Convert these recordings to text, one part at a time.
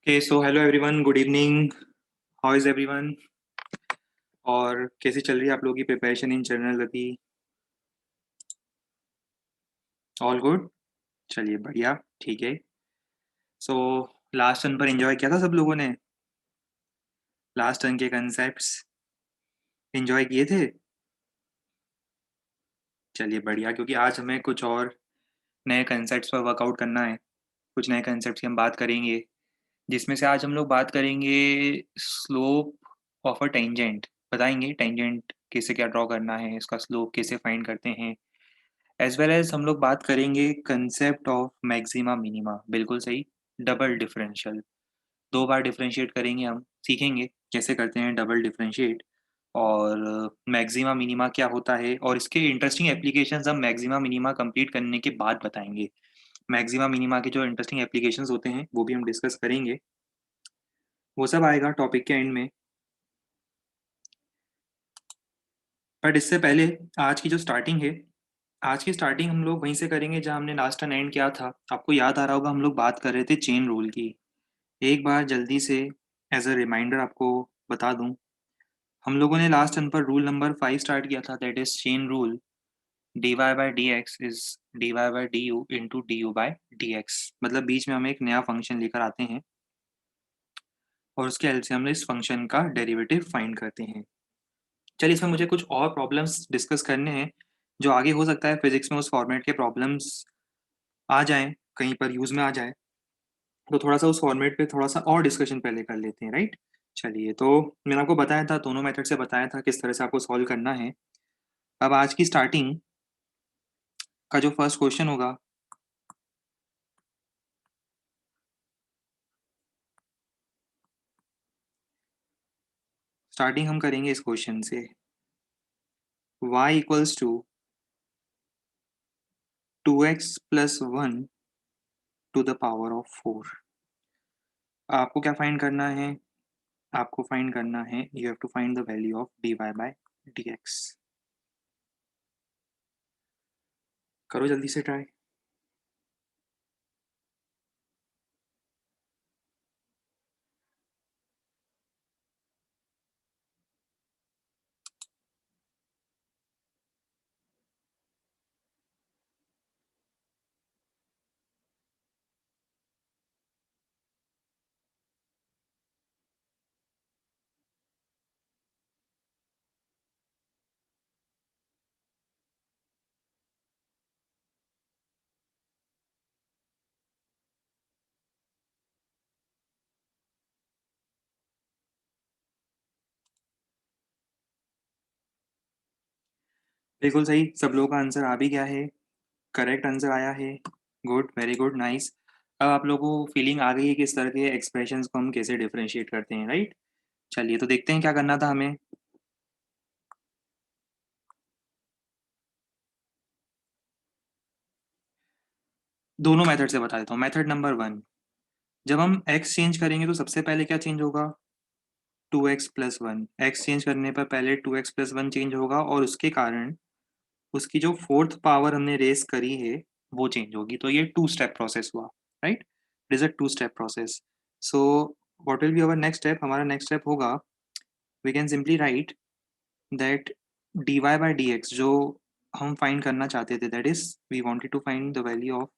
Okay, so hello everyone, good evening. How is everyone? और कैसी चल रही है आप लोगों की प्रिपरेशन इन जनरल अभी? All good? चलिए बढ़िया, ठीक है। सो लास्ट टर्न पर एंजॉय किया था सब लोगों ने? लास्ट टर्न के कंसेप्ट्स एंजॉय किए थे? चलिए बढ़िया, क्योंकि आज हमें कुछ और नए कंसेप्ट्स पर वर्कआउट करना है। कुछ नए कंसेप्ट्स की हम बात करेंगे, जिसमें से आज हम लोग बात करेंगे स्लोप ऑफ अ टेंजेंट। बताएंगे टेंजेंट कैसे क्या ड्रॉ करना है, इसका स्लोप कैसे फाइंड करते हैं। एज वेल एज हम लोग बात करेंगे कंसेप्ट ऑफ मैक्सिमा मिनिमा। बिल्कुल सही, डबल डिफरेंशियल। दो बार डिफरेंशिएट करेंगे, हम सीखेंगे कैसे करते हैं डबल डिफरेंशिएट। और मैक्सिमा मिनिमा क्या होता है और इसके इंटरेस्टिंग एप्लीकेशंस हम मैक्सिमा मिनिमा कंप्लीट करने के बाद बताएंगे। मैक्सिमा मिनिमा के जो इंटरेस्टिंग एप्लीकेशंस होते हैं वो भी हम डिस्कस करेंगे। वो सब आएगा टॉपिक के एंड में। बट इससे पहले आज की जो स्टार्टिंग है, आज की स्टार्टिंग हम लोग वहीं से करेंगे जहां हमने लास्ट टाइम एंड किया था। आपको याद आ रहा होगा, हम लोग बात कर रहे थे चेन रूल की। एक बार जल्दी से एज अ रिमाइंडर आपको बता दूं, हम लोगों ने लास्ट टर्न पर रूल नंबर 5 स्टार्ट किया था, that is chain rule. D y by d x is d y by d u into d u by d x. मतलब बीच में हम एक नया फंक्शन लेकर आते हैं और उसके हेल्प से हम इस फंक्शन का डेरिवेटिव फाइंड करते हैं। चलिए, इसमें मुझे कुछ और प्रॉब्लम्स डिस्कस करने हैं जो आगे हो सकता है फिजिक्स में उस फॉर्मेट के प्रॉब्लम्स आ जाएं, कहीं पर यूज में आ जाए। तो थोड़ा सा उस फॉर्मेट पे थोड़ा सा और डिस्कशन पहले कर लेते हैं, राइट? चलिए, तो मैंने आपको बताया था, दोनों मेथड से बताया था किस तरह से आपको सॉल्व करना है। अब आज की स्टार्टिंग का जो फर्स्ट क्वेश्चन होगा, स्टार्टिंग हम करेंगे इस क्वेश्चन से। y equals to 2x plus 1 to the power of 4। आपको क्या फाइंड करना है? आपको फाइंड करना है, you have to find the value of dy by dx। करो जल्दी से ट्राई। बिल्कुल सही, सब लोगों का आंसर आ भी गया है। करेक्ट आंसर आया है। Good, very good, nice. अब आप लोगों को फीलिंग आ गई है कि इस तरह के एक्सप्रेशंस को हम कैसे डिफरेंशिएट करते हैं, राइट? चलिए, तो देखते हैं क्या करना था हमें। दोनों मेथड से बता देता हूँ। मेथड नंबर 1, जब हम x चेंज करेंगे तो सबसे पहले क्या चेंज होगा? 2x plus 1। x चेंज करने पर पहले 2x प्लस 1 चेंज होगा और उसके कारण उसकी जो फोर्थ पावर हमने रेस करी है वो चेंज होगी। तो ये टू स्टेप प्रोसेस हुआ, right? It is a two step process. So what will be our next step? हमारा नेक्स्ट स्टेप होगा, we can simply write that dy by dx जो हम फाइंड करना चाहते थे, that is we wanted to find the value of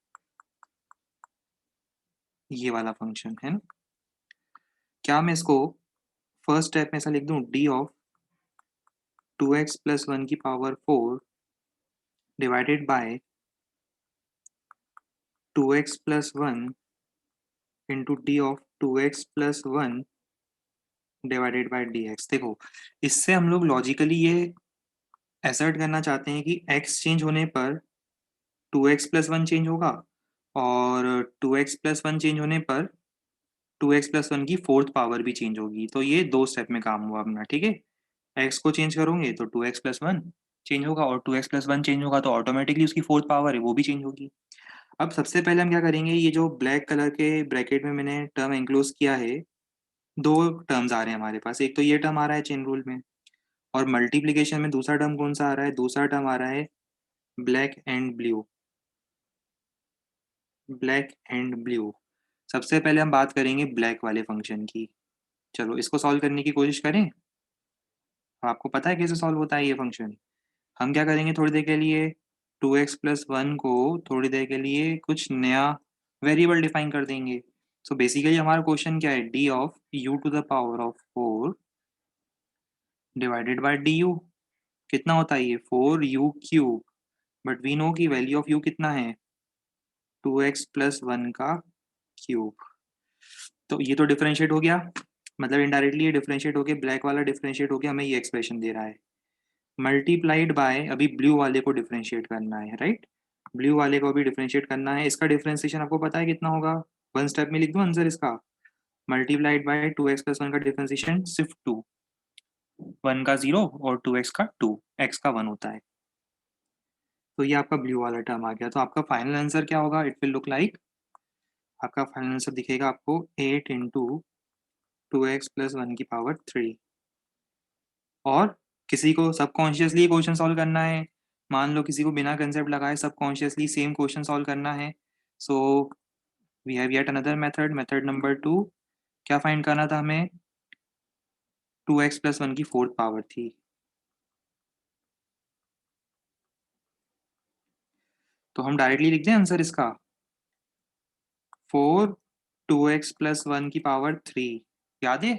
ये वाला function है ना। क्या मैं इसको फर्स्ट स्टेप में ऐसा लिख दूं, डी ऑफ 2x प्लस 1 की power 4 divided bye 2x plus 1 into D of 2x plus 1 divided by dx। देखो, इससे हम लोग लॉजिकली ये असर्ट करना चाहते हैं कि x चेंज होने पर 2x प्लस 1 चेंज होगा और 2x प्लस 1 चेंज होने पर 2x प्लस 1 की फोर्थ पावर भी चेंज होगी। तो ये दो स्टेप में काम हुआ अपना, ठीक है? x को चेंज करोगे तो 2x प्लस 1 चेंज होगा और 2x प्लस 1 चेंज होगा तो ऑटोमेटिकली उसकी फोर्थ पावर है वो भी चेंज होगी। अब सबसे पहले हम क्या करेंगे, ये जो ब्लैक कलर के ब्रैकेट में मैंने टर्म एंक्लोज किया है, दो टर्म्स आ रहे हैं हमारे पास। एक तो ये टर्म आ रहा है चेन रूल में, और मल्टीप्लीकेशन में दूसरा टर्म कौन सा आ रहा है? दूसरा टर्म आ रहा है black and blue. Black and blue. सबसे पहले हम बात करेंगे ब्लैक वाले फंक्शन की। चलो इसको सॉल्व करने की कोशिश करें। आपको पता है कैसे सॉल्व होता है ये फंक्शन? हम क्या करेंगे थोड़ी देर के लिए, 2x+1 को थोड़ी देर के लिए कुछ नया वेरिएबल डिफाइन कर देंगे। सो बेसिकली हमारा क्वेश्चन क्या है, d of u to the power of 4 divided by d u. कितना होता है ये? 4u³ बट वी नो की वैल्यू ऑफ u कितना है? 2x+1 का क्यूब। तो ये तो डिफरेंशिएट हो गया, मतलब इनडायरेक्टली ये डिफरेंशिएट हो गया, ब्लैक वाला डिफरेंशिएट हो गया, हमें ये एक्सप्रेशन दे रहा है। मल्टीप्लाइड बाय अभी ब्लू वाले को डिफरेंशिएट करना है, राइट? ब्लू वाले को अभी डिफरेंशिएट करना है। इसका डिफरेंशिएशन आपको पता है कितना होगा? वन स्टेप में लिख दूं आंसर इसका। मल्टीप्लाइड बाय 2x+1 का डिफरेंशिएशन सिर्फ 2, 1 का 0 और 2x का 2, x का 1 होता है। तो ये आपका ब्लू वाला टर्म आ गया। तो आपका फाइनल आंसर क्या होगा? इट विल लुक लाइक, आपका फाइनल आंसर दिखेगा आपको 8 इंटू 2x+1 की पावर 3। और किसी को सबकॉन्शियसली क्वेश्चन सॉल्व करना है, मान लो किसी को बिना कंसेप्ट लगाए सबकॉन्शियसली सेम क्वेश्चन सॉल्व करना है, so we have yet another method, method number 2। क्या फाइंड करना था हमें? 2x+1 की फोर्थ पावर थी। तो हम डायरेक्टली लिख दें आंसर इसका, 4 2x+1 की पावर 3। याद है?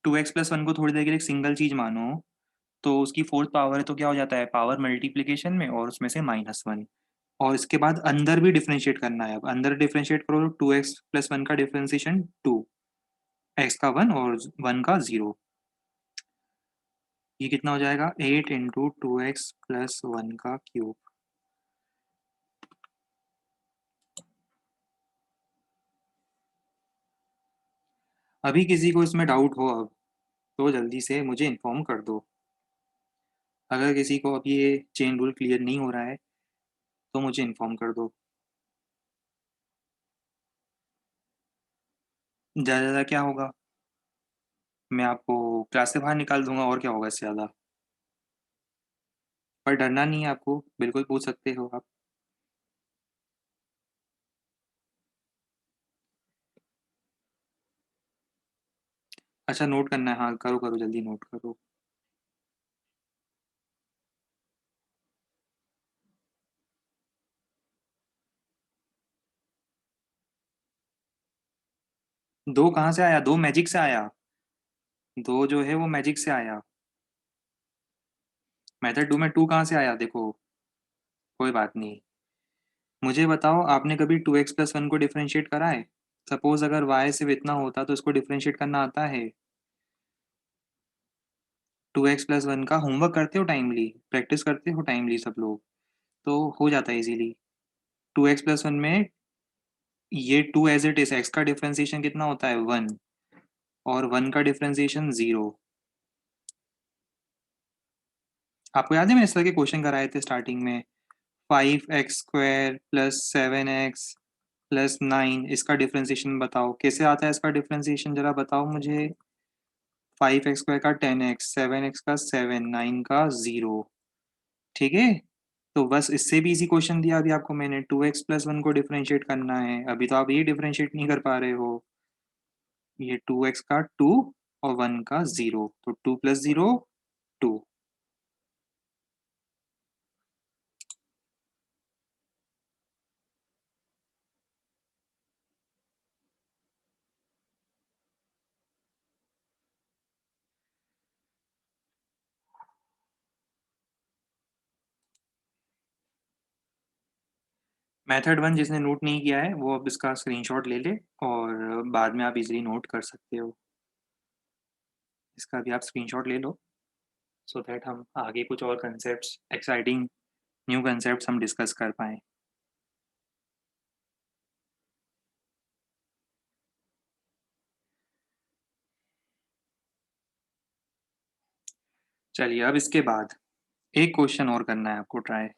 2x+1 को थोड़ी देर के लिए एक सिंगल चीज मानो, तो उसकी फोर्थ पावर है तो क्या हो जाता है? पावर मल्टीप्लीकेशन में और उसमें से -1। और इसके बाद अंदर भी डिफरेंशिएट करना है। अब अंदर डिफरेंशिएट करो, 2x+1 का डिफरेंशिएशन 2, x का 1 और 1 का 0। ये कितना हो जाएगा? 8 इंटू 2x+1 का क्यूब। अभी किसी को इसमें डाउट हो अब, तो जल्दी से मुझे इन्फॉर्म कर दो। अगर किसी को अब ये चेन रूल क्लियर नहीं हो रहा है तो मुझे इन्फॉर्म कर दो। ज़्यादा ज़्यादा क्या होगा? मैं आपको क्लास से बाहर निकाल दूंगा, और क्या होगा इससे ज़्यादा। पर डरना नहीं है आपको, बिल्कुल पूछ सकते हो आप। अच्छा नोट करना है, हाँ करो करो जल्दी नोट करो। दो कहाँ से आया? दो मैजिक से आया। दो जो है वो मैजिक से आया। मेथड 2 में 2 कहाँ से आया देखो। कोई बात नहीं। मुझे बताओ, आपने कभी 2x+1 को डिफरेंशिएट करा है? सपोज अगर y सिर्फ इतना होता तो इसको डिफरेंशिएट करना आता है? 2x+1 का होमवर्क करते हो टाइमली, प्रैक्टिस करते हो टाइमली सब लोग, तो हो जाता है इजीली। 2x+1 में ये 2 एज इट इज, x का डिफरेंशिएशन कितना होता है? 1, और 1 का डिफरेंशिएशन 0। आपको याद है मैंने इस तरह के क्वेश्चन कराए थे स्टार्टिंग में? 5x² प्लस 7x प्लस 9, इसका डिफरेंशिएशन बताओ कैसे आता है? इसका डिफरेंशिएशन जरा बताओ मुझे। 5x² का 10x, 7x का 7, 9 का 0। ठीक है, तो बस इससे भी इजी क्वेश्चन दिया अभी आपको मैंने। 2x+1 को डिफरेंशिएट करना है, अभी तो आप ये डिफरेंशिएट नहीं कर पा रहे हो। ये 2x का 2 और 1 का 0, तो 2 + 0 2। मेथड 1 जिसने नोट नहीं किया है वो अब इसका स्क्रीनशॉट ले ले, और बाद में आप इजीली नोट कर सकते हो। इसका भी आप स्क्रीनशॉट ले लो, सो दैट हम आगे कुछ और कंसेप्ट्स, एक्साइटिंग न्यू कंसेप्ट्स हम डिस्कस कर पाएँ। चलिए अब इसके बाद एक क्वेश्चन और करना है आपको try.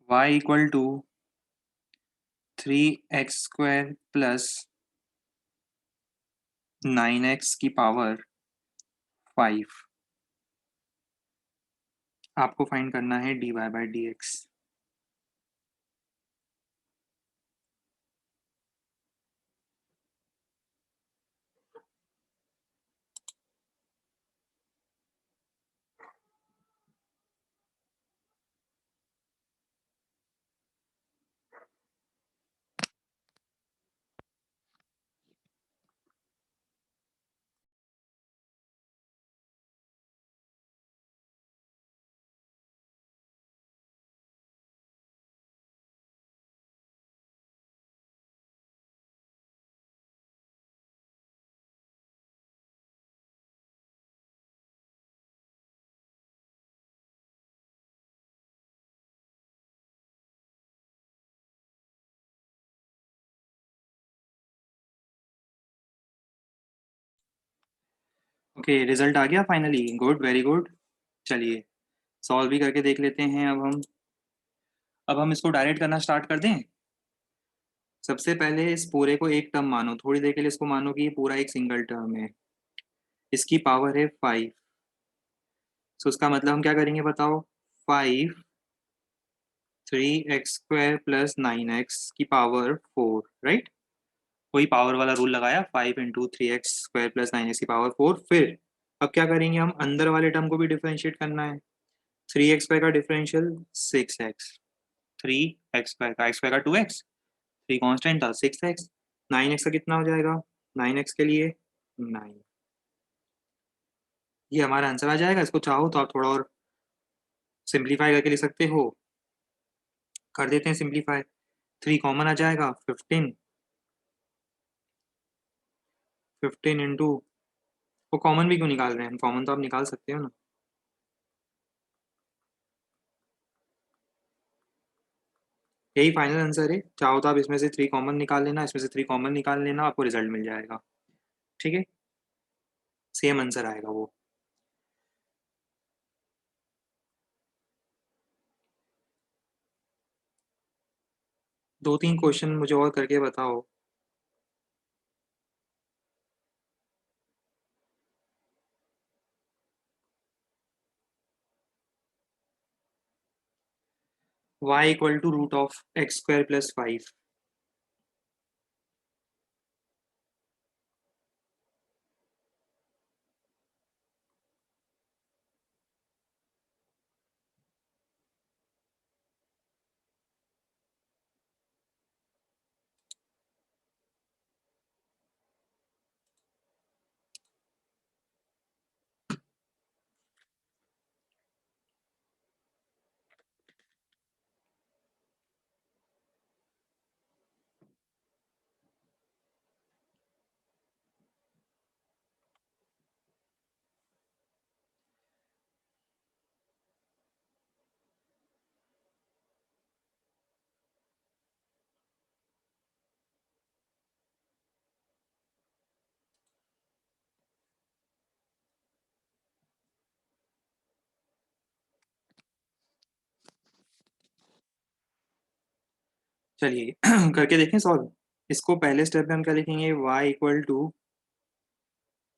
y equal to 3x² plus 9x की पावर 5 आपको फाइंड करना है dy/dx। ओके, रिजल्ट आ गया फाइनली। Good, very good. चलिए सॉल्व भी करके देख लेते हैं। अब हम इसको डायरेक्ट करना स्टार्ट कर दें। सबसे पहले इस पूरे को एक टर्म मानो, थोड़ी देर के लिए इसको मानो कि ये पूरा एक सिंगल टर्म है। इसकी पावर है 5। सो उसका मतलब हम क्या करेंगे बताओ। 5 3x² प्लस 9x की पावर 4, राइट। वही पावर वाला रूल लगाया, 5 × 3x² प्लस 9x की पावर 4। फिर अब क्या करेंगे, हम अंदर वाले टर्म को भी डिफरेंशिएट करना है। 3x² का डिफरेंशियल 6x, 3x² का, x² का 2x, 3 कांस्टेंट था 6x, 9x का कितना हो जाएगा, 9x के लिए 9। ये हमारा आंसर आ जाएगा। इसको चाहो तो आप थोड़ा और सिंप्लीफाई करके लिख सकते हो। कर देते हैं सिंप्लीफाई। 3 कॉमन आ जाएगा, 15, 15 इंटू, वो कॉमन भी क्यों निकाल रहे हैं हम, कॉमन तो आप निकाल सकते हो ना। यही फाइनल आंसर है। चाहो तो आप इसमें से 3 कॉमन निकाल लेना, इसमें से 3 कॉमन निकाल लेना, आपको रिजल्ट मिल जाएगा। ठीक है, सेम आंसर आएगा वो। दो तीन क्वेश्चन मुझे और करके बताओ। y equal to root of x² plus 5। चलिए करके देखें सॉल्व। इसको पहले स्टेप में हम क्या लिखेंगे, y equal to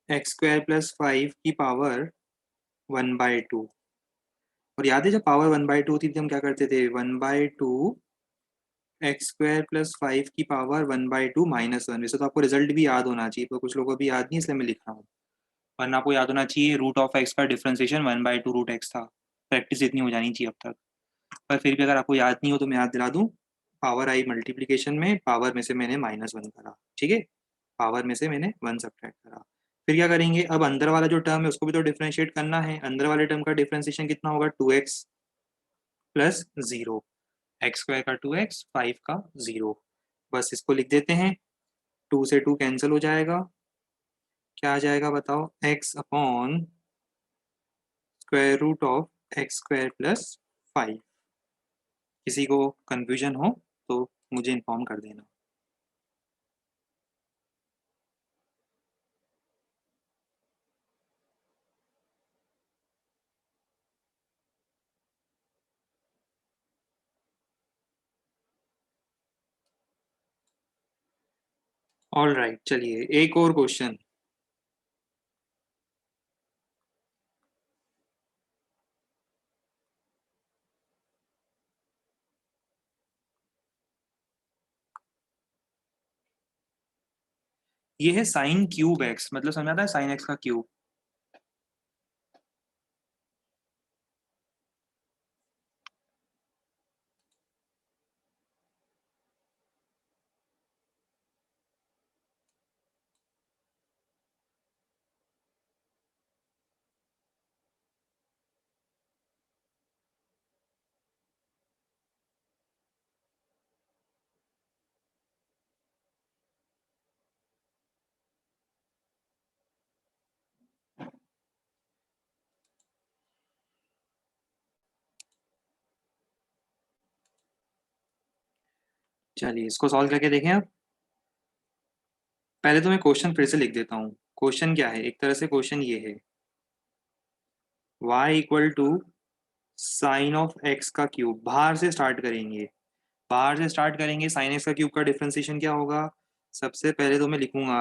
x² plus 5 की पावर 1/2। और याद है जब पावर 1/2 थी तो हम क्या करते थे, 1/2 x² प्लस 5 की पावर 1/2 -1। वैसे तो आपको रिजल्ट भी याद होना चाहिए, पर कुछ लोगों को भी याद नहीं, इसलिए मैं लिख रहा हूँ। वरना आपको याद होना चाहिए रूट ऑफ एक्स का डिफरेंशिएशन 1/2 रूट एक्स था। प्रैक्टिस इतनी हो जानी चाहिए अब तक। पर फिर भी अगर आपको याद नहीं हो तो मैं याद दिला दूँ। पावर आई मल्टीप्लीकेशन में पावर में से मैंने -1 करा, ठीक है। पावर में से मैंने 1 सब्ट्रैक्ट करा। फिर क्या करेंगे, अब अंदर वाला जो टर्म है उसको भी तो डिफरेंशिएट करना है। अंदर वाले टर्म का डिफरेंशिएशन कितना होगा, 2x प्लस 0। x² का 2x, 5 का 0। बस इसको लिख देते हैं। 2 से 2 कैंसिल हो जाएगा। क्या आ जाएगा बताओ, x upon square root of x² plus 5। किसी को कंफ्यूजन हो तो मुझे इन्फॉर्म कर देना। ऑल राइट, चलिए एक और क्वेश्चन। ये है साइन क्यूब एक्स, मतलब समझ आता है, साइन एक्स का क्यूब। चलिए इसको सॉल्व करके देखें अब। पहले तो मैं क्वेश्चन फिर से लिख देता हूँ। क्वेश्चन क्या है, एक तरह से क्वेश्चन ये है, y equal to sine of x का क्यूब। बाहर से स्टार्ट करेंगे, बाहर से स्टार्ट करेंगे। साइन एक्स का क्यूब का डिफरेंशिएशन क्या होगा? सबसे पहले तो मैं लिखूंगा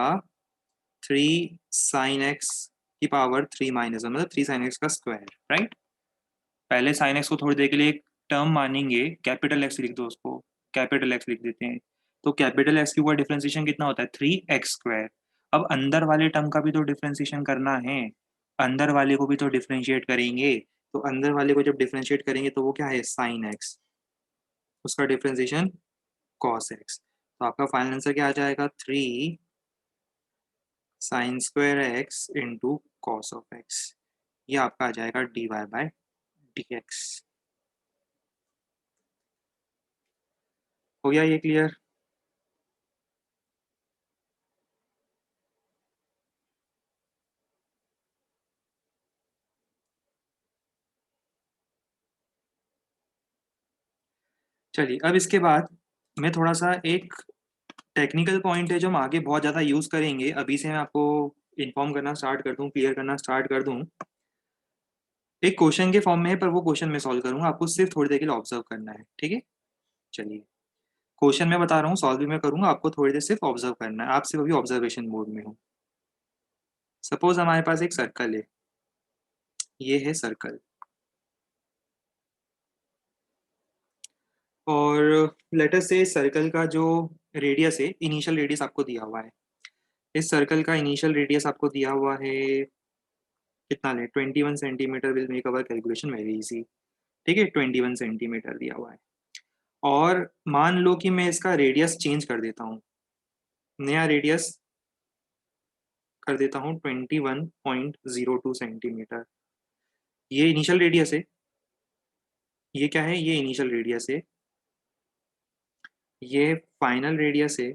3 sin x की पावर 3 - 1, मतलब 3 sin x का स्क्वायर, राइट। पहले साइन एक्स को थोड़ी देर के लिए एक टर्म मानेंगे, कैपिटल एक्स लिख दो उसको, कैपिटल एक्स लिख देते हैं। तो कैपिटल एक्स क्यूब का डिफरेंशिएशन कितना होता है? 3x²। अब अंदर वाले टर्म का भी तो डिफरेंशिएशन करना है, अंदर वाले को भी तो डिफरेंशिएट करेंगे। तो अंदर वाले को जब डिफरेंशिएट करेंगे तो वो क्या है? साइन एक्स, उसका डिफरेंशिएशन कॉस एक्स। तो आपका फाइनल आंसर क्या आ जाएगा? 3 sin² x into cos of x. ये आपका आ जाएगा dy/dx। हो गया ये क्लियर? चलिए अब इसके बाद मैं थोड़ा सा एक टेक्निकल पॉइंट है जो हम आगे बहुत ज़्यादा यूज़ करेंगे, अभी से मैं आपको इन्फॉर्म करना स्टार्ट कर दूं, क्लियर करना स्टार्ट कर दूं। एक क्वेश्चन के फॉर्म में है, पर वो क्वेश्चन मैं सॉल्व करूंगा, आपको सिर्फ थोड़ी देर के लिए ऑब्जर्व करना है, ठीक है। चलिए, क्वेश्चन मैं बता रहा हूँ, सॉल्व भी मैं करूंगा, आपको थोड़ी देर सिर्फ ऑब्जर्व करना है, आप सिर्फ अभी ऑब्जर्वेशन मोड में हो। सपोज हमारे पास एक सर्कल है, ये है सर्कल, और लेटर से सर्कल का जो रेडियस है, इनिशियल रेडियस आपको दिया हुआ है। इस सर्कल का इनिशियल रेडियस आपको दिया हुआ है, कितना ले? 21 centimetre. Will make our calculation very easy. ठीक है, 21 सेंटीमीटर दिया हुआ है। और मान लो कि मैं इसका रेडियस चेंज कर देता हूँ, नया रेडियस कर देता हूँ 21.02 सेंटीमीटर। ये इनिशियल रेडियस है, ये क्या है? ये इनिशियल रेडियस है, ये फाइनल रेडियस है।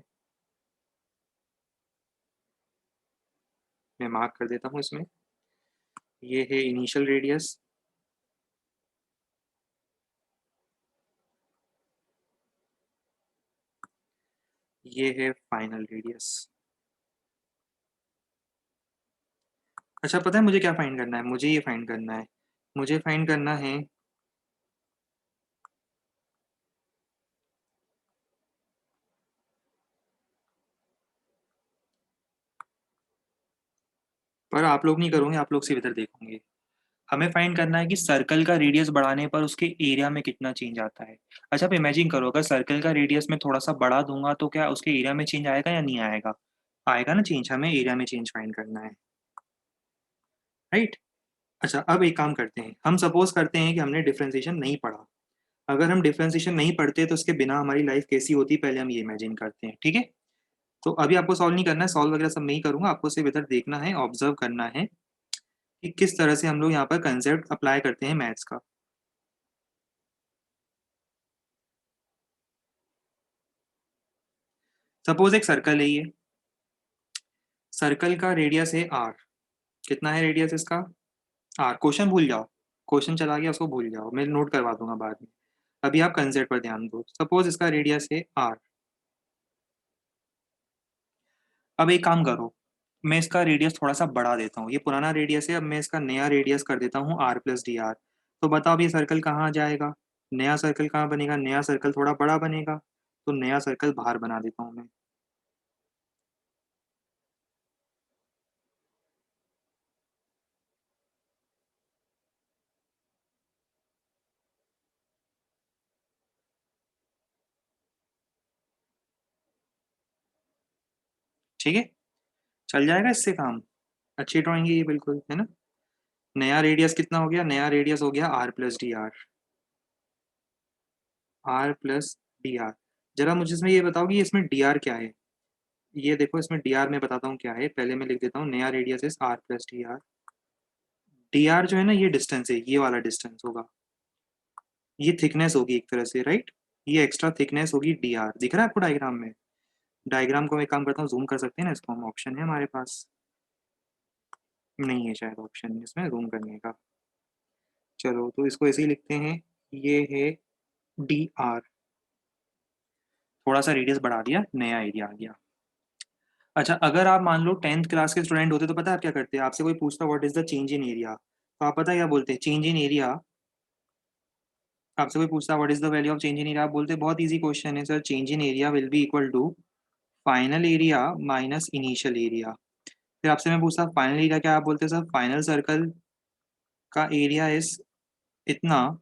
मैं मार्क कर देता हूँ इसमें, ये है इनिशियल रेडियस, ये है फाइनल रेडियस। अच्छा, पता है मुझे क्या फाइंड करना है? मुझे ये फाइंड करना है, मुझे फाइंड करना है, पर आप लोग नहीं करोगे, आप लोग सिर्फ इधर देखोगे। हमें फाइंड करना है कि सर्कल का रेडियस बढ़ाने पर उसके एरिया में कितना चेंज आता है। अच्छा, आप इमेजिन करो, अगर सर्कल का रेडियस मैं थोड़ा सा बढ़ा दूंगा तो क्या उसके एरिया में चेंज आएगा या नहीं आएगा? आएगा ना चेंज, हमें एरिया में चेंज फाइंड करना है, राइट। अच्छा, अब एक काम करते हैं, हम सपोज करते हैं कि हमने डिफरेंशिएशन नहीं पढ़ा। अगर हम डिफरेंशिएशन नहीं पढ़ते तो उसके बिना हमारी लाइफ कैसी होती, पहले हम ये इमेजिन करते हैं, ठीक है। तो अभी आपको सॉल्व नहीं करना है, सॉल्व वगैरह सब मैं ही करूंगा, आपको सिर्फ इधर देखना है, ऑब्जर्व करना है कि किस तरह से हम लोग यहाँ पर कंसेप्ट अप्लाई करते हैं मैथ्स का। सपोज एक सर्कल है ये, सर्कल का रेडियस है आर। कितना है रेडियस इसका? आर। क्वेश्चन भूल जाओ, क्वेश्चन चला गया, उसको भूल जाओ, मैं नोट करवा दूंगा बाद में। अभी आप कंसेप्ट पर ध्यान दो। सपोज इसका रेडियस है आर। अब एक काम करो, मैं इसका रेडियस थोड़ा सा बढ़ा देता हूँ, ये पुराना रेडियस है, अब मैं इसका नया रेडियस कर देता हूँ r+dr। तो बताओ अब ये सर्कल कहाँ जाएगा? नया सर्कल कहाँ बनेगा? नया सर्कल थोड़ा बड़ा बनेगा, तो नया सर्कल बाहर बना देता हूँ मैं। ठीक है, चल जाएगा इससे काम? अच्छी ड्राइंग है ये बिल्कुल, है ना? नया रेडियस कितना हो गया? नया रेडियस हो गया r plus d r. R plus d r. जरा मुझे इसमें ये बताओ कि इसमें डी आर क्या है? ये देखो इसमें डी आर मैं बताता हूँ क्या है, पहले मैं लिख देता हूँ नया radius is r plus d r. D r जो है ना, ये डिस्टेंस है, ये वाला डिस्टेंस होगा, ये थिकनेस होगी एक तरह से, राइट? ये एक्स्ट्रा थिकनेस होगी डी आर। दिख रहा है आपको डायग्राम में? डायग्राम को मैं काम करता हूँ, जूम कर सकते हैं ना इसको हम, ऑप्शन है हमारे पास। नहीं है शायद ऑप्शन इसमें जूम करने का। चलो तो इसको ऐसे ही लिखते हैं, ये है डी आर। थोड़ा सा रेडियस बढ़ा दिया, नया एरिया आ गया। अच्छा, अगर आप मान लो 10th क्लास के स्टूडेंट होते तो पता है आप क्या करते हैं? आपसे कोई पूछता what is the change in area, तो आप पता है क्या बोलते हैं? Change in area. आपसे कोई पूछता what is the value of change in area, आप बोलते बहुत इजी क्वेश्चन है sir, change in area will be equal to final area minus initial area. फिर आपसे मैं पूछता फाइनल एरिया क्या, आप बोलते सर फाइनल सर्कल का एरिया इज इतना,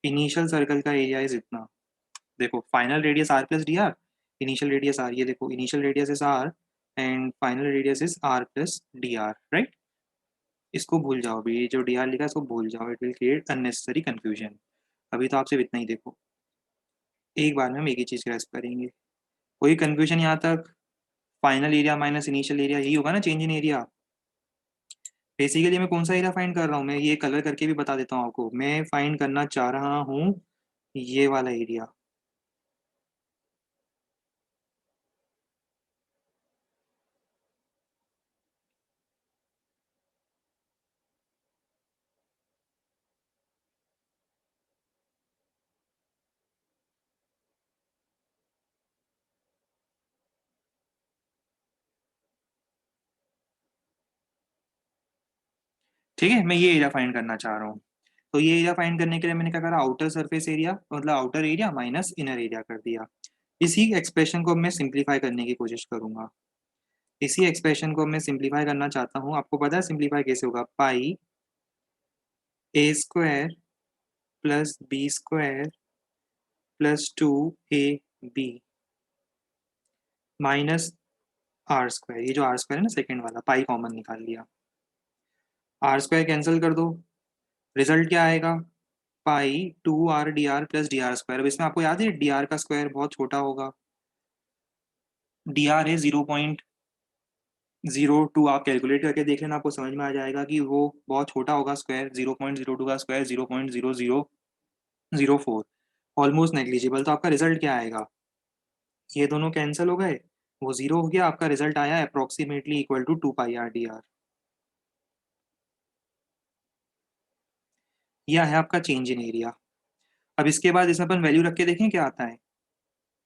इनिशियल सर्कल का एरिया इज इतना। देखो final radius r plus d r, initial radius r, ये देखो initial radius is r and final radius is r plus d r, right? इसको भूल जाओ अभी, ये जो डी आर लिखा है इसको भूल जाओ, it will create unnecessary confusion. अभी तो आपसे इतना ही देखो, एक बार में हम एक ही चीज़ ग्रेस्प करेंगे। कोई कंफ्यूजन यहाँ तक? Final area minus initial area यही होगा ना चेंज इन एरिया? बेसिकली मैं कौन सा एरिया फाइंड कर रहा हूँ, मैं ये कलर करके भी बता देता हूँ आपको, मैं फाइंड करना चाह रहा हूँ ये वाला एरिया। ठीक है, मैं ये एरिया फाइंड करना चाह रहा हूँ। तो ये एरिया फाइंड करने के लिए मैंने क्या करा, आउटर सरफेस एरिया मतलब outer area minus inner area कर दिया। इसी एक्सप्रेशन को मैं सिंप्लीफाई करने की कोशिश करूंगा। इसी एक्सप्रेशन को मैं सिंप्लीफाई करना चाहता हूँ। आपको पता है सिंप्लीफाई कैसे होगा? Pi a square plus b square plus 2ab minus r square. ये जो आर स्क्वायर है ना सेकेंड वाला, पाई कॉमन निकाल लिया, आर स्क्वायर कैंसिल कर दो, रिजल्ट क्या आएगा? पाई 2r dr plus d are square. अब इसमें आपको याद है डी आर का स्क्वायर बहुत छोटा होगा, डी आर है 0.02। आप कैलकुलेट करके देख लेना, आपको समझ में आ जाएगा कि वो बहुत छोटा होगा स्क्वायर, 0.02 का स्क्वायर 0.0004, ऑलमोस्ट नेग्लिजिबल। तो आपका रिजल्ट क्या आएगा? ये दोनों कैंसिल हो गए, वो जीरो हो गया, आपका रिजल्ट आया approximately equal to 2 πr dr। यह है आपका चेंज इन एरिया। अब इसके बाद इसमें अपन वैल्यू रख के देखें क्या आता है,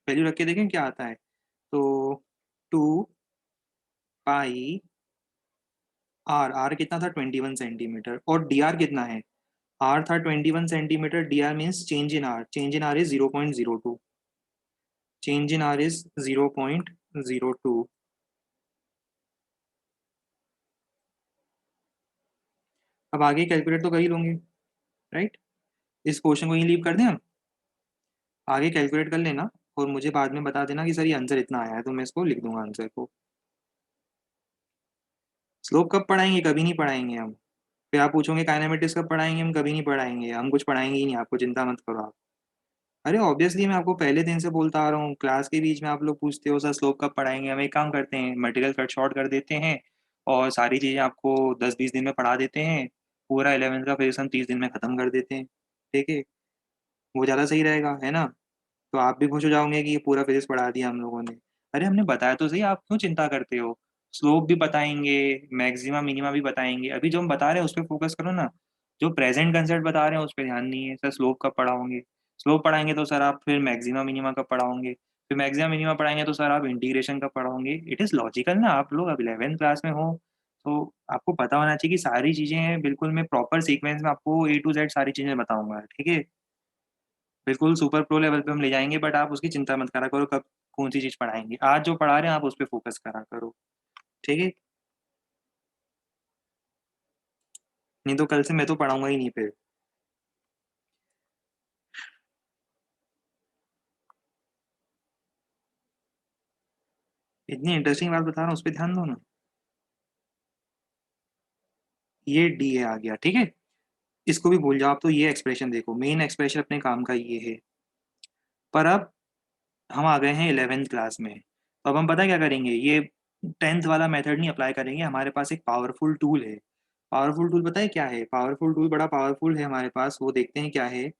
वैल्यू रख के देखें क्या आता है। तो 2 पाई आर, आर कितना था? 21 सेंटीमीटर। और डी आर कितना है? आर था 21 centimetre, D R means change in are, change in are is 0.02, change in are is 0.02। अब आगे कैलकुलेट तो कर ही लोगे, राइट? इस क्वेश्चन को यहीं लीव कर दें हम, आगे कैलकुलेट कर लेना और मुझे बाद में बता देना कि सर ये आंसर इतना आया है, तो मैं इसको लिख दूंगा आंसर को। स्लोप कब पढ़ाएंगे? कभी नहीं पढ़ाएंगे हम। फिर आप पूछोगे काइनेमेटिक्स कब पढ़ाएंगे? हम कभी नहीं पढ़ाएंगे, हम कुछ पढ़ाएंगे ही नहीं आपको, चिंता मत करो आप। अरे ऑब्वियसली मैं आपको पहले दिन से बोलता आ रहा हूँ, क्लास के बीच में आप लोग पूछते हो सर स्लोप कब पढ़ाएंगे। हम एक काम करते हैं, मटेरियल कट शॉर्ट कर देते हैं और सारी चीज़ें आपको 10-20 दिन में पढ़ा देते हैं। पूरा 11th का फिजिक्स हम 30 दिन में ख़त्म कर देते हैं, ठीक है? वो ज़्यादा सही रहेगा, है ना? तो आप भी खुश हो जाओगे कि ये पूरा फिजिक्स पढ़ा दिया हम लोगों ने। अरे हमने बताया तो सही, आप क्यों चिंता करते हो? स्लोप भी बताएंगे, मैक्सिमा मिनिमा भी बताएंगे, अभी जो हम बता रहे हैं उस पर फोकस करो ना। जो प्रेजेंट कंसेप्ट बता रहे हैं उस पर ध्यान नहीं है। सर स्लोप कब पढ़ाओगे? स्लोप पढ़ाएंगे तो सर आप फिर मैक्सिमा मिनिमा कब पढ़ाओगे? फिर मैक्सिमा मिनिमा पढ़ाएंगे तो सर आप इंटीग्रेशन कब पढ़ाओगे? इट इज़ लॉजिकल ना, आप लोग अब 11th क्लास में हो तो आपको पता होना चाहिए कि सारी चीज़ें बिल्कुल मैं प्रॉपर सीक्वेंस में आपको A to Z सारी चीज़ें बताऊंगा, ठीक है? बिल्कुल सुपर प्रो लेवल पे हम ले जाएंगे, बट आप उसकी चिंता मत करा करो कब कौन सी चीज़ पढ़ाएंगे। आज जो पढ़ा रहे हैं आप उस पर फोकस करा करो, ठीक है? नहीं तो कल से मैं तो पढ़ाऊंगा ही नहीं फिर। इतनी इंटरेस्टिंग बात बता रहा हूँ, उस पर ध्यान दो ना। ये डी ए आ गया, ठीक है। इसको भी भूल जाओ आप, तो ये एक्सप्रेशन देखो, मेन एक्सप्रेशन अपने काम का ये है। पर अब हम आ गए हैं 11th क्लास में, तो अब हम पता क्या करेंगे, ये 10th वाला मेथड नहीं अप्लाई करेंगे, हमारे पास एक पावरफुल टूल है। पावरफुल टूल पता है क्या है? पावरफुल टूल बड़ा पावरफुल है हमारे पास, वो देखते हैं क्या है।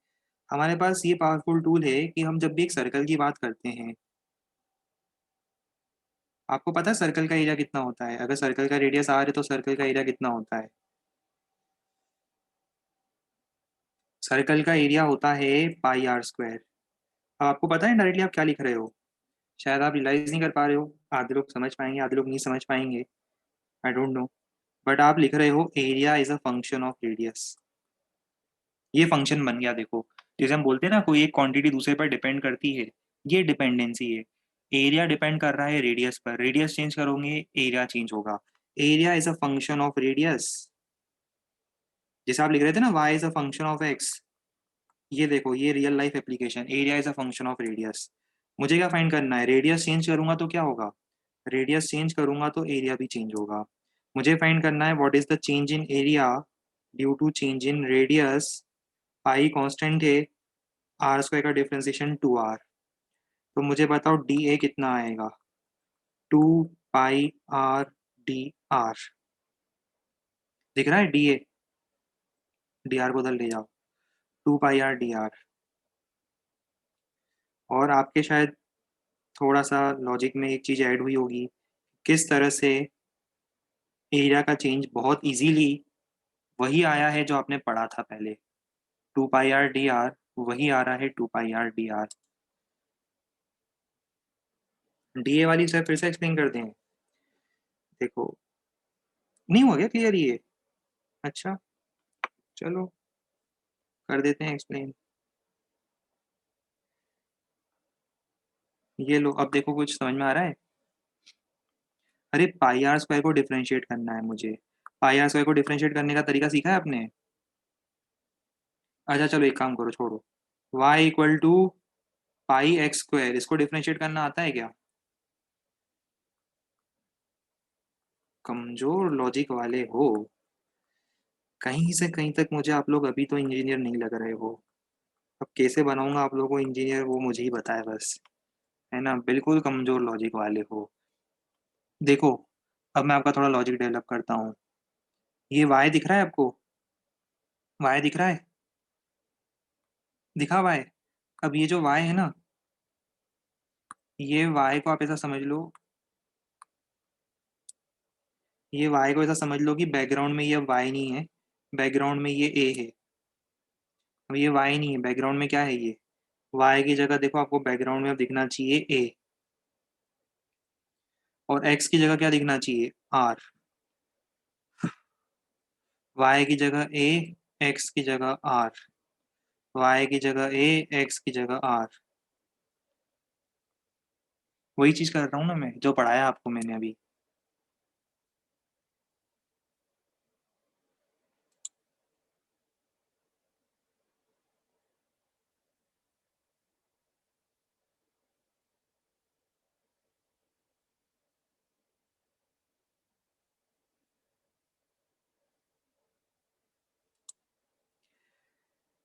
हमारे पास ये पावरफुल टूल है कि हम जब भी एक सर्कल की बात करते हैं, आपको पता है सर्कल का एरिया कितना होता है? अगर सर्कल का रेडियस आर है तो सर्कल का एरिया कितना होता है? सर्कल का एरिया होता है पाई आर स्क्वायर। अब आपको पता है डायरेक्टली आप क्या लिख रहे हो? शायद आप रियलाइज नहीं कर पा रहे हो, आधे लोग समझ पाएंगे, आधे लोग नहीं समझ पाएंगे, आई डोंट नो। बट आप लिख रहे हो area is a function of radius. ये फंक्शन बन गया, देखो। जैसे हम बोलते हैं ना, कोई एक क्वांटिटी दूसरे पर डिपेंड करती है, ये डिपेंडेंसी है। एरिया डिपेंड कर रहा है रेडियस पर, रेडियस चेंज करोगे एरिया चेंज होगा। Area is a function of radius. जैसे आप लिख रहे थे ना, y is a function of x, ये देखो, ये real life application, area is a function of radius. मुझे क्या फाइंड करना है? रेडियस चेंज करूंगा तो क्या होगा? रेडियस चेंज करूंगा तो एरिया भी चेंज होगा। मुझे फाइंड करना है what is the change in area due to change in radius. Pi constant है, आर स्क्वायर का डिफरेंशिएशन 2r। तो मुझे बताओ डी ए कितना आएगा? 2 पाई r डी आर। दिख रहा है? डी ए, डी आर को उधर ले जाओ, 2 पाई r डी आर। और आपके शायद थोड़ा सा लॉजिक में एक चीज़ ऐड हुई होगी, किस तरह से एरिया का चेंज बहुत इजीली वही आया है जो आपने पढ़ा था पहले। 2 पाई r डी आर वही आ रहा है, 2 पाई r D r. D A वाली सर फिर से एक्सप्लेन कर दें? देखो, नहीं हुआ क्या क्लियर ये? अच्छा, चलो कर देते हैं एक्सप्लेन। ये लो, अब देखो कुछ समझ में आ रहा है? अरे पाई आर स्क्वायर को डिफरेंशिएट करना है मुझे। पाई आर स्क्वायर को डिफरेंशिएट करने का तरीका सीखा है आपने? अच्छा चलो एक काम करो, छोड़ो। y equal to pi x square, इसको डिफरेंशिएट करना आता है क्या? कमजोर लॉजिक वाले हो। कहीं से कहीं तक मुझे आप लोग अभी तो इंजीनियर नहीं लग रहे हो। अब कैसे बनाऊंगा आप लोगों को इंजीनियर, वो मुझे ही पता है बस। है ना, बिल्कुल कमजोर लॉजिक वाले हो। देखो, अब मैं आपका थोड़ा लॉजिक डेवलप करता हूँ। ये y दिख रहा है आपको? y दिख रहा है? दिखा y? अब ये जो y है ना, ये y को आप ऐसा समझ लो, ये y को ऐसा समझ लो कि बैकग्राउंड में ये अब y नहीं है, बैकग्राउंड में ये a है। अब ये y नहीं है, बैकग्राउंड में क्या है ये? y की जगह देखो, आपको बैकग्राउंड में अब दिखना चाहिए a, और x की जगह क्या दिखना चाहिए? r। y की जगह a, x की जगह r, y की जगह a, x की जगह r। वही चीज कर रहा हूँ ना मैं, जो पढ़ाया आपको मैंने अभी।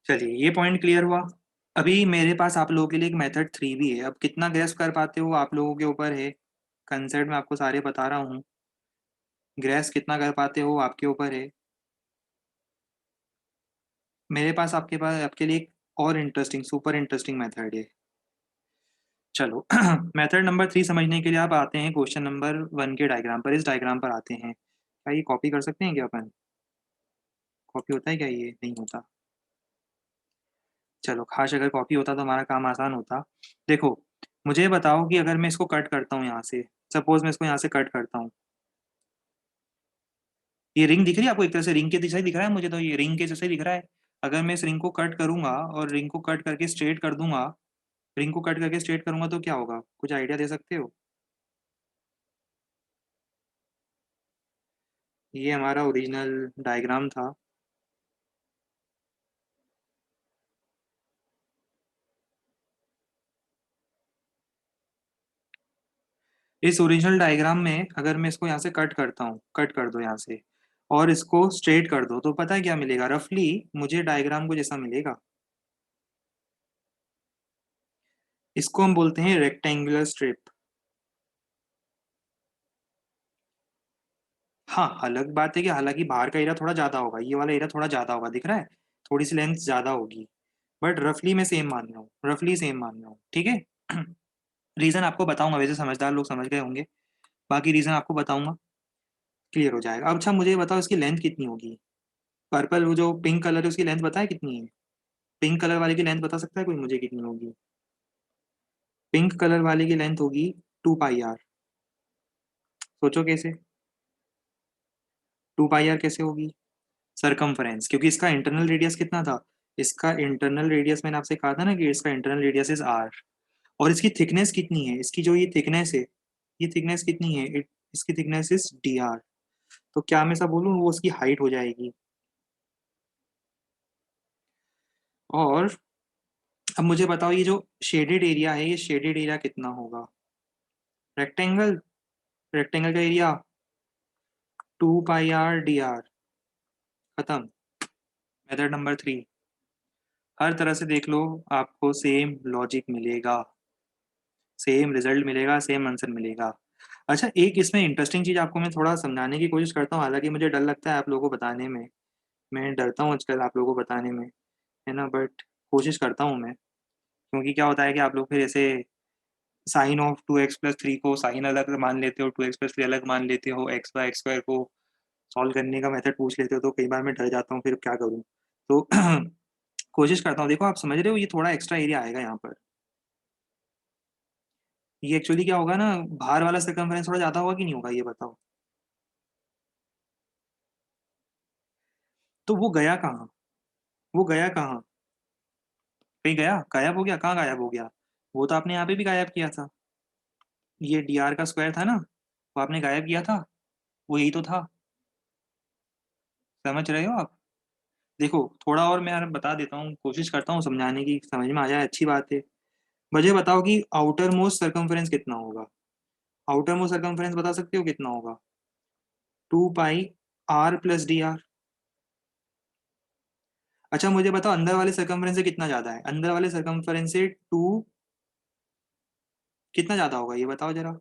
चलिए, ये पॉइंट क्लियर हुआ। अभी मेरे पास आप लोगों के लिए एक मेथड 3 भी है, अब कितना गैस कर पाते हो आप लोगों के ऊपर है। कंसेप्ट में आपको सारे बता रहा हूँ, ग्रेस कितना कर पाते हो आपके ऊपर है। मेरे पास आपके लिए एक और इंटरेस्टिंग, सुपर इंटरेस्टिंग मेथड है। चलो मेथड नंबर 3 समझने के लिए आप आते हैं क्वेश्चन नंबर 1 के डायग्राम पर। इस डायग्राम पर आते हैं, क्या ये कॉपी कर सकते हैं क्या अपन? कॉपी होता है क्या? ये नहीं होता। चलो, खास अगर कॉपी होता तो हमारा काम आसान होता। देखो, मुझे बताओ कि अगर मैं इसको कट करता हूँ यहाँ से, सपोज मैं इसको यहाँ से कट करता हूँ, ये रिंग दिख रही है आपको? एक तरह से रिंग के जैसा ही दिख रहा है मुझे, तो ये रिंग के जैसा ही दिख रहा है। अगर मैं इस रिंग को कट करूंगा और रिंग को कट करके स्ट्रेट कर दूंगा, रिंग को कट करके स्ट्रेट करूंगा तो क्या होगा? कुछ आइडिया दे सकते हो? ये हमारा ओरिजिनल डायग्राम था। इस ओरिजिनल डायग्राम में अगर मैं इसको यहाँ से कट करता हूँ, कट कर दो यहाँ से, और इसको स्ट्रेट कर दो तो पता है क्या मिलेगा रफली, मुझे डायग्राम को जैसा मिलेगा। इसको हम बोलते हैं रेक्टेंगुलर स्ट्रिप। हाँ, अलग बात है कि हालांकि बाहर का एरिया थोड़ा ज्यादा होगा, ये वाला एरिया थोड़ा ज्यादा होगा, दिख रहा है, थोड़ी सी लेंथ ज्यादा होगी, बट रफली मैं सेम मान रहा हूँ, रफली सेम मान रहा हूँ, ठीक है। रीजन आपको बताऊंगा, वैसे समझदार लोग समझ गए होंगे, बाकी रीजन आपको बताऊंगा, क्लियर हो जाएगा। अब अच्छा मुझे ये बताओ इसकी लेंथ कितनी होगी। पर्पल वो जो पिंक कलर है उसकी लेंथ पता है कितनी है। पिंक कलर वाले की लेंथ बता सकता है कोई मुझे कितनी होगी। पिंक कलर वाले की लेंथ होगी 2 पाई आर। सोचो कैसे। 2 पाई आर कैसे होगी। सरकमफ्रेंस, क्योंकि इसका इंटरनल रेडियस कितना था। इसका इंटरनल रेडियस मैंने आपसे कहा था ना कि इसका इंटरनल रेडियस इज आर। और इसकी थिकनेस कितनी है, इसकी जो ये थिकनेस है, ये थिकनेस कितनी है, इसकी थिकनेस इज डी आर। तो क्या मैं ऐसा बोलूँ वो उसकी हाइट हो जाएगी। और अब मुझे बताओ ये जो शेडेड एरिया है, ये शेडेड एरिया कितना होगा। रेक्टेंगल, रेक्टेंगल का area 2 pi are d are. खत्म। मेथड नंबर 3, हर तरह से देख लो, आपको सेम लॉजिक मिलेगा, सेम रिजल्ट मिलेगा, सेम आंसर मिलेगा। अच्छा एक इसमें इंटरेस्टिंग चीज आपको मैं थोड़ा समझाने की कोशिश करता हूँ, हालांकि मुझे डर लगता है आप लोगों को बताने में, मैं डरता हूँ आजकल आप लोगों को बताने में, है ना, बट कोशिश करता हूँ मैं। क्योंकि क्या होता है कि आप लोग फिर ऐसे साइन ऑफ 2x+3 को साइन अलग मान लेते हो, 2x+3 अलग मान लेते हो, x/x² को सॉल्व करने का मेथड पूछ लेते हो, तो कई बार मैं डर जाता हूँ फिर क्या करूँ। तो कोशिश करता हूँ, देखो आप समझ रहे हो ये थोड़ा एक्स्ट्रा एरिया आएगा यहाँ पर। ये एक्चुअली क्या होगा ना, बाहर वाला सर्कमफेरेंस थोड़ा ज्यादा होगा कि नहीं होगा ये बताओ। तो वो गया कहाँ, वो गया कहाँ, कहीं गया, गायब हो गया, कहाँ गायब हो गया। वो तो आपने यहाँ पे भी गायब किया था, ये डी आर का स्क्वायर था ना, वो आपने गायब किया था, वो यही तो था। समझ रहे हो आप। देखो थोड़ा और मैं यार बता देता हूँ, कोशिश करता हूँ समझाने की, समझ में आ जाए अच्छी बात है। मुझे बताओ कि आउटर मोस्ट सर्कमफेरेंस कितना होगा। आउटर मोस्ट सर्कमफेरेंस बता सकते हो कितना होगा। 2 pi r plus d are. अच्छा मुझे बताओ अंदर वाले सर्कमफेरेंस से कितना ज्यादा है, अंदर वाले सर्कमफेरेंस से टू कितना ज्यादा होगा ये बताओ जरा।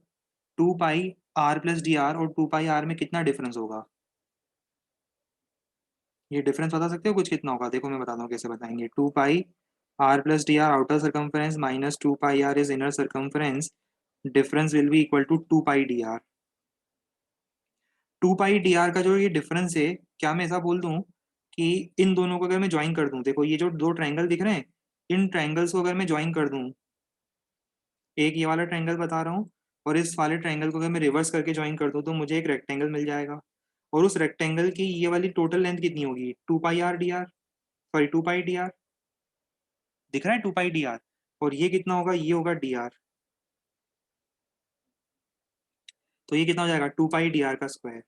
2 pi r plus d are और 2 पाई आर में कितना डिफरेंस होगा। ये डिफरेंस बता सकते हो कुछ कितना होगा, देखो मैं बताता हूँ कैसे बताएंगे। 2 pi r plus d r outer circumference minus 2 pi r is inner circumference, difference will be equal to 2 pi d r. 2 pi d r का जो ये डिफरेंस है, क्या मैं ऐसा बोल दूं कि इन दोनों को अगर मैं ज्वाइन कर दूं, देखो ये जो दो ट्रायंगल दिख रहे हैं, इन ट्रायंगल्स को अगर मैं ज्वाइन कर दूं, एक ये वाला ट्रायंगल बता रहा हूँ, और इस वाले ट्रायंगल को अगर मैं रिवर्स करके ज्वाइन कर दूं तो मुझे एक रेक्टेंगल मिल जाएगा। और उस रेक्टेंगल की ये वाली टोटल लेंथ कितनी होगी, 2 pi are d are, sorry 2 pi d are. दिख रहा है 2 पाई डी आर। और ये कितना होगा, ये होगा डी आर। तो ये कितना हो जाएगा 2 पाई डी आर का स्क्वायर।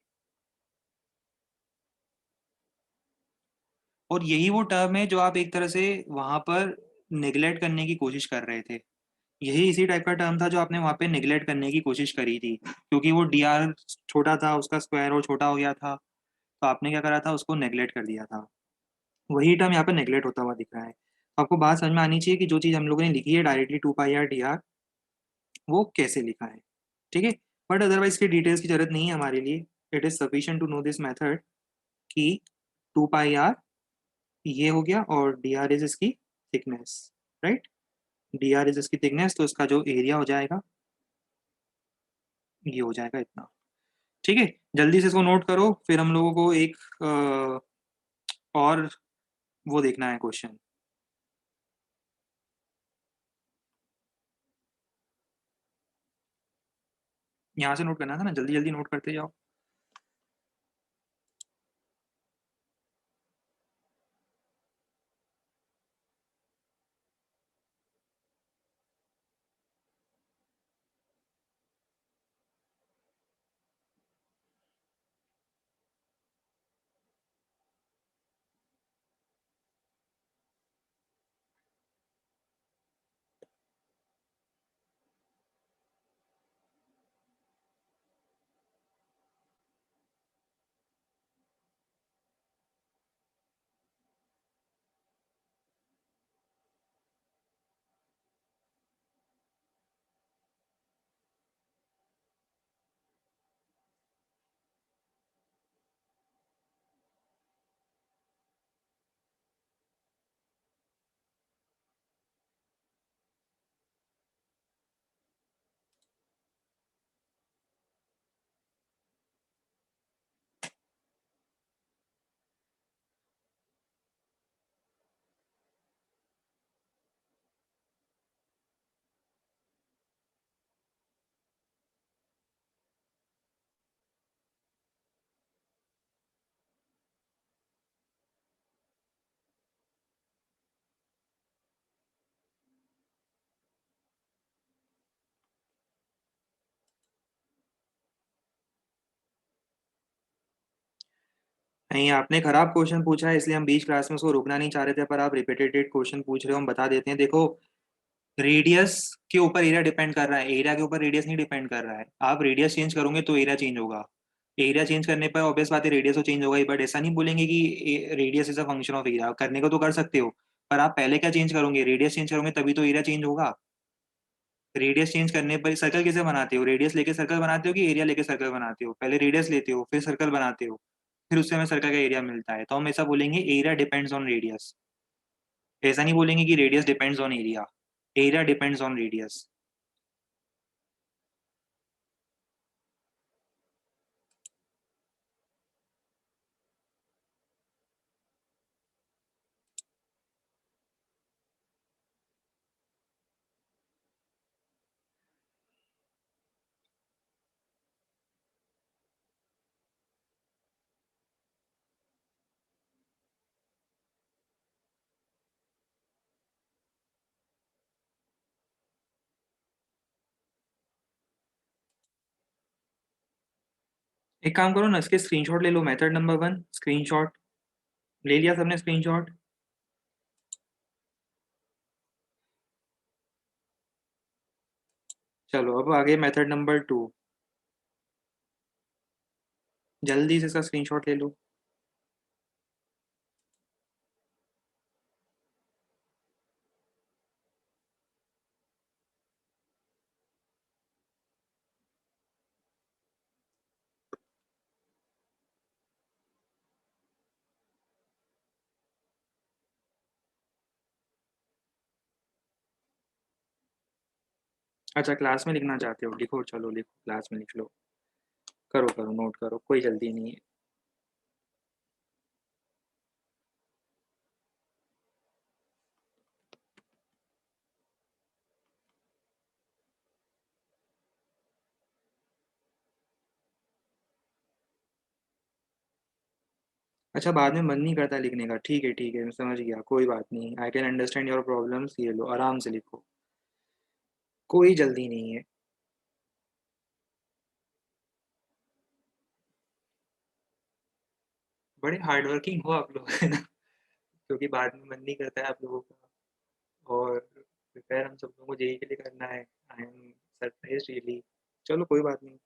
और यही वो टर्म है जो आप एक तरह से वहां पर नेग्लेक्ट करने की कोशिश कर रहे थे। यही इसी टाइप का टर्म था जो आपने वहां पे नेग्लेक्ट करने की कोशिश करी थी, क्योंकि वो डी आर छोटा था, उसका स्क्वायर और छोटा हो गया था, तो आपने क्या करा था, उसको नेग्लेक्ट कर दिया था। वही टर्म यहाँ पे नेग्लेक्ट होता हुआ दिख रहा है। तो आपको बात समझ में आनी चाहिए कि जो चीज़ हम लोगों ने लिखी है directly 2 pi are d are, वो कैसे लिखा है, ठीक है। बट अदरवाइज की डिटेल्स की जरूरत नहीं है हमारे लिए। It is sufficient to know this method कि 2 पाई आर ये हो गया और डी आर इज इसकी thickness, right. D r is इसकी थिकनेस, तो इसका जो एरिया हो जाएगा ये हो जाएगा इतना, ठीक है। जल्दी से इसको नोट करो, फिर हम लोगों को एक और वो देखना है क्वेश्चन। यहाँ से नोट करना था ना, जल्दी जल्दी नोट करते जाओ। नहीं, आपने खराब क्वेश्चन पूछा है, इसलिए हम बीच क्लास में उसको रुकना नहीं चाह रहे थे, पर आप रिपीटेटेड क्वेश्चन पूछ रहे हो, हम बता देते हैं। देखो, रेडियस के ऊपर एरिया डिपेंड कर रहा है, एरिया के ऊपर रेडियस नहीं डिपेंड कर रहा है। आप रेडियस चेंज करोगे तो एरिया चेंज होगा। एरिया चेंज करने पर ऑब्वियस बात है रेडियस तो चेंज होगा ही, बट ऐसा नहीं बोलेंगे कि radius is a function of area. करने को तो कर सकते हो, पर आप पहले क्या चेंज करोगे? रेडियस चेंज करोगे तभी तो एरिया चेंज होगा। रेडियस चेंज करने पर सर्कल कैसे बनाते हो? रेडियस लेके सर्कल बनाते हो कि एरिया लेके सर्कल बनाते हो? पहले रेडियस लेते हो, फिर सर्कल बनाते हो, फिर उससे हमें सर्कल का एरिया मिलता है। तो हम ऐसा बोलेंगे एरिया डिपेंड्स ऑन रेडियस। ऐसा नहीं बोलेंगे कि radius depends on area. Area depends on radius. एक काम करो ना, इसके स्क्रीनशॉट ले लो। मेथड नंबर 1 स्क्रीनशॉट ले लिया सबने? स्क्रीनशॉट। चलो अब आगे मेथड नंबर 2। जल्दी से इसका स्क्रीनशॉट ले लो। अच्छा, क्लास में लिखना चाहते हो? लिखो, चलो लिखो, क्लास में लिख लो। करो करो, नोट करो, कोई जल्दी नहीं है। अच्छा, बाद में मन नहीं करता लिखने का? ठीक है, मैं समझ गया, कोई बात नहीं। I can understand your problems. ये लो, आराम से लिखो, कोई जल्दी नहीं है। बड़े हार्ड वर्किंग हो आप लोग, है ना? क्योंकि बाद में मन नहीं करता है आप लोगों का। और प्रिपेयर हम सब लोगों को जेई के लिए करना है। I am surprise really. चलो कोई बात नहीं।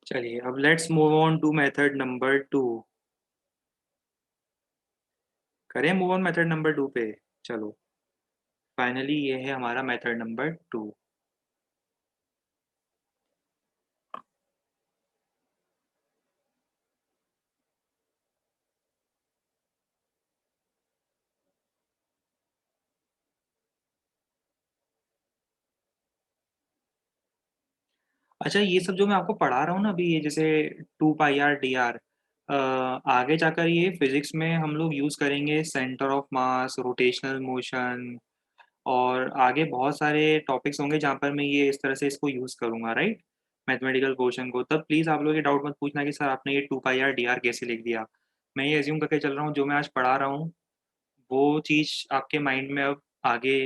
चलिए अब let's move on to method number 2। करें मूव ऑन मेथड नंबर 2 पे? चलो, फाइनली ये है हमारा मेथड नंबर 2। अच्छा, ये सब जो मैं आपको पढ़ा रहा हूँ ना अभी, ये जैसे 2 पाई आर डी आर, आगे जाकर ये फिजिक्स में हम लोग यूज़ करेंगे। Centre of mass, rotational motion, और आगे बहुत सारे टॉपिक्स होंगे जहाँ पर मैं ये इस तरह से इसको यूज़ करूँगा, राइट? मैथमेटिकल क्वेश्चन को। तब प्लीज़ आप लोग ये डाउट मत पूछना कि सर आपने ये 2 पाई आर डी आर कैसे लिख दिया। मैं ये एज्यूम करके चल रहा हूँ, जो मैं आज पढ़ा रहा हूँ वो चीज़ आपके माइंड में अब आगे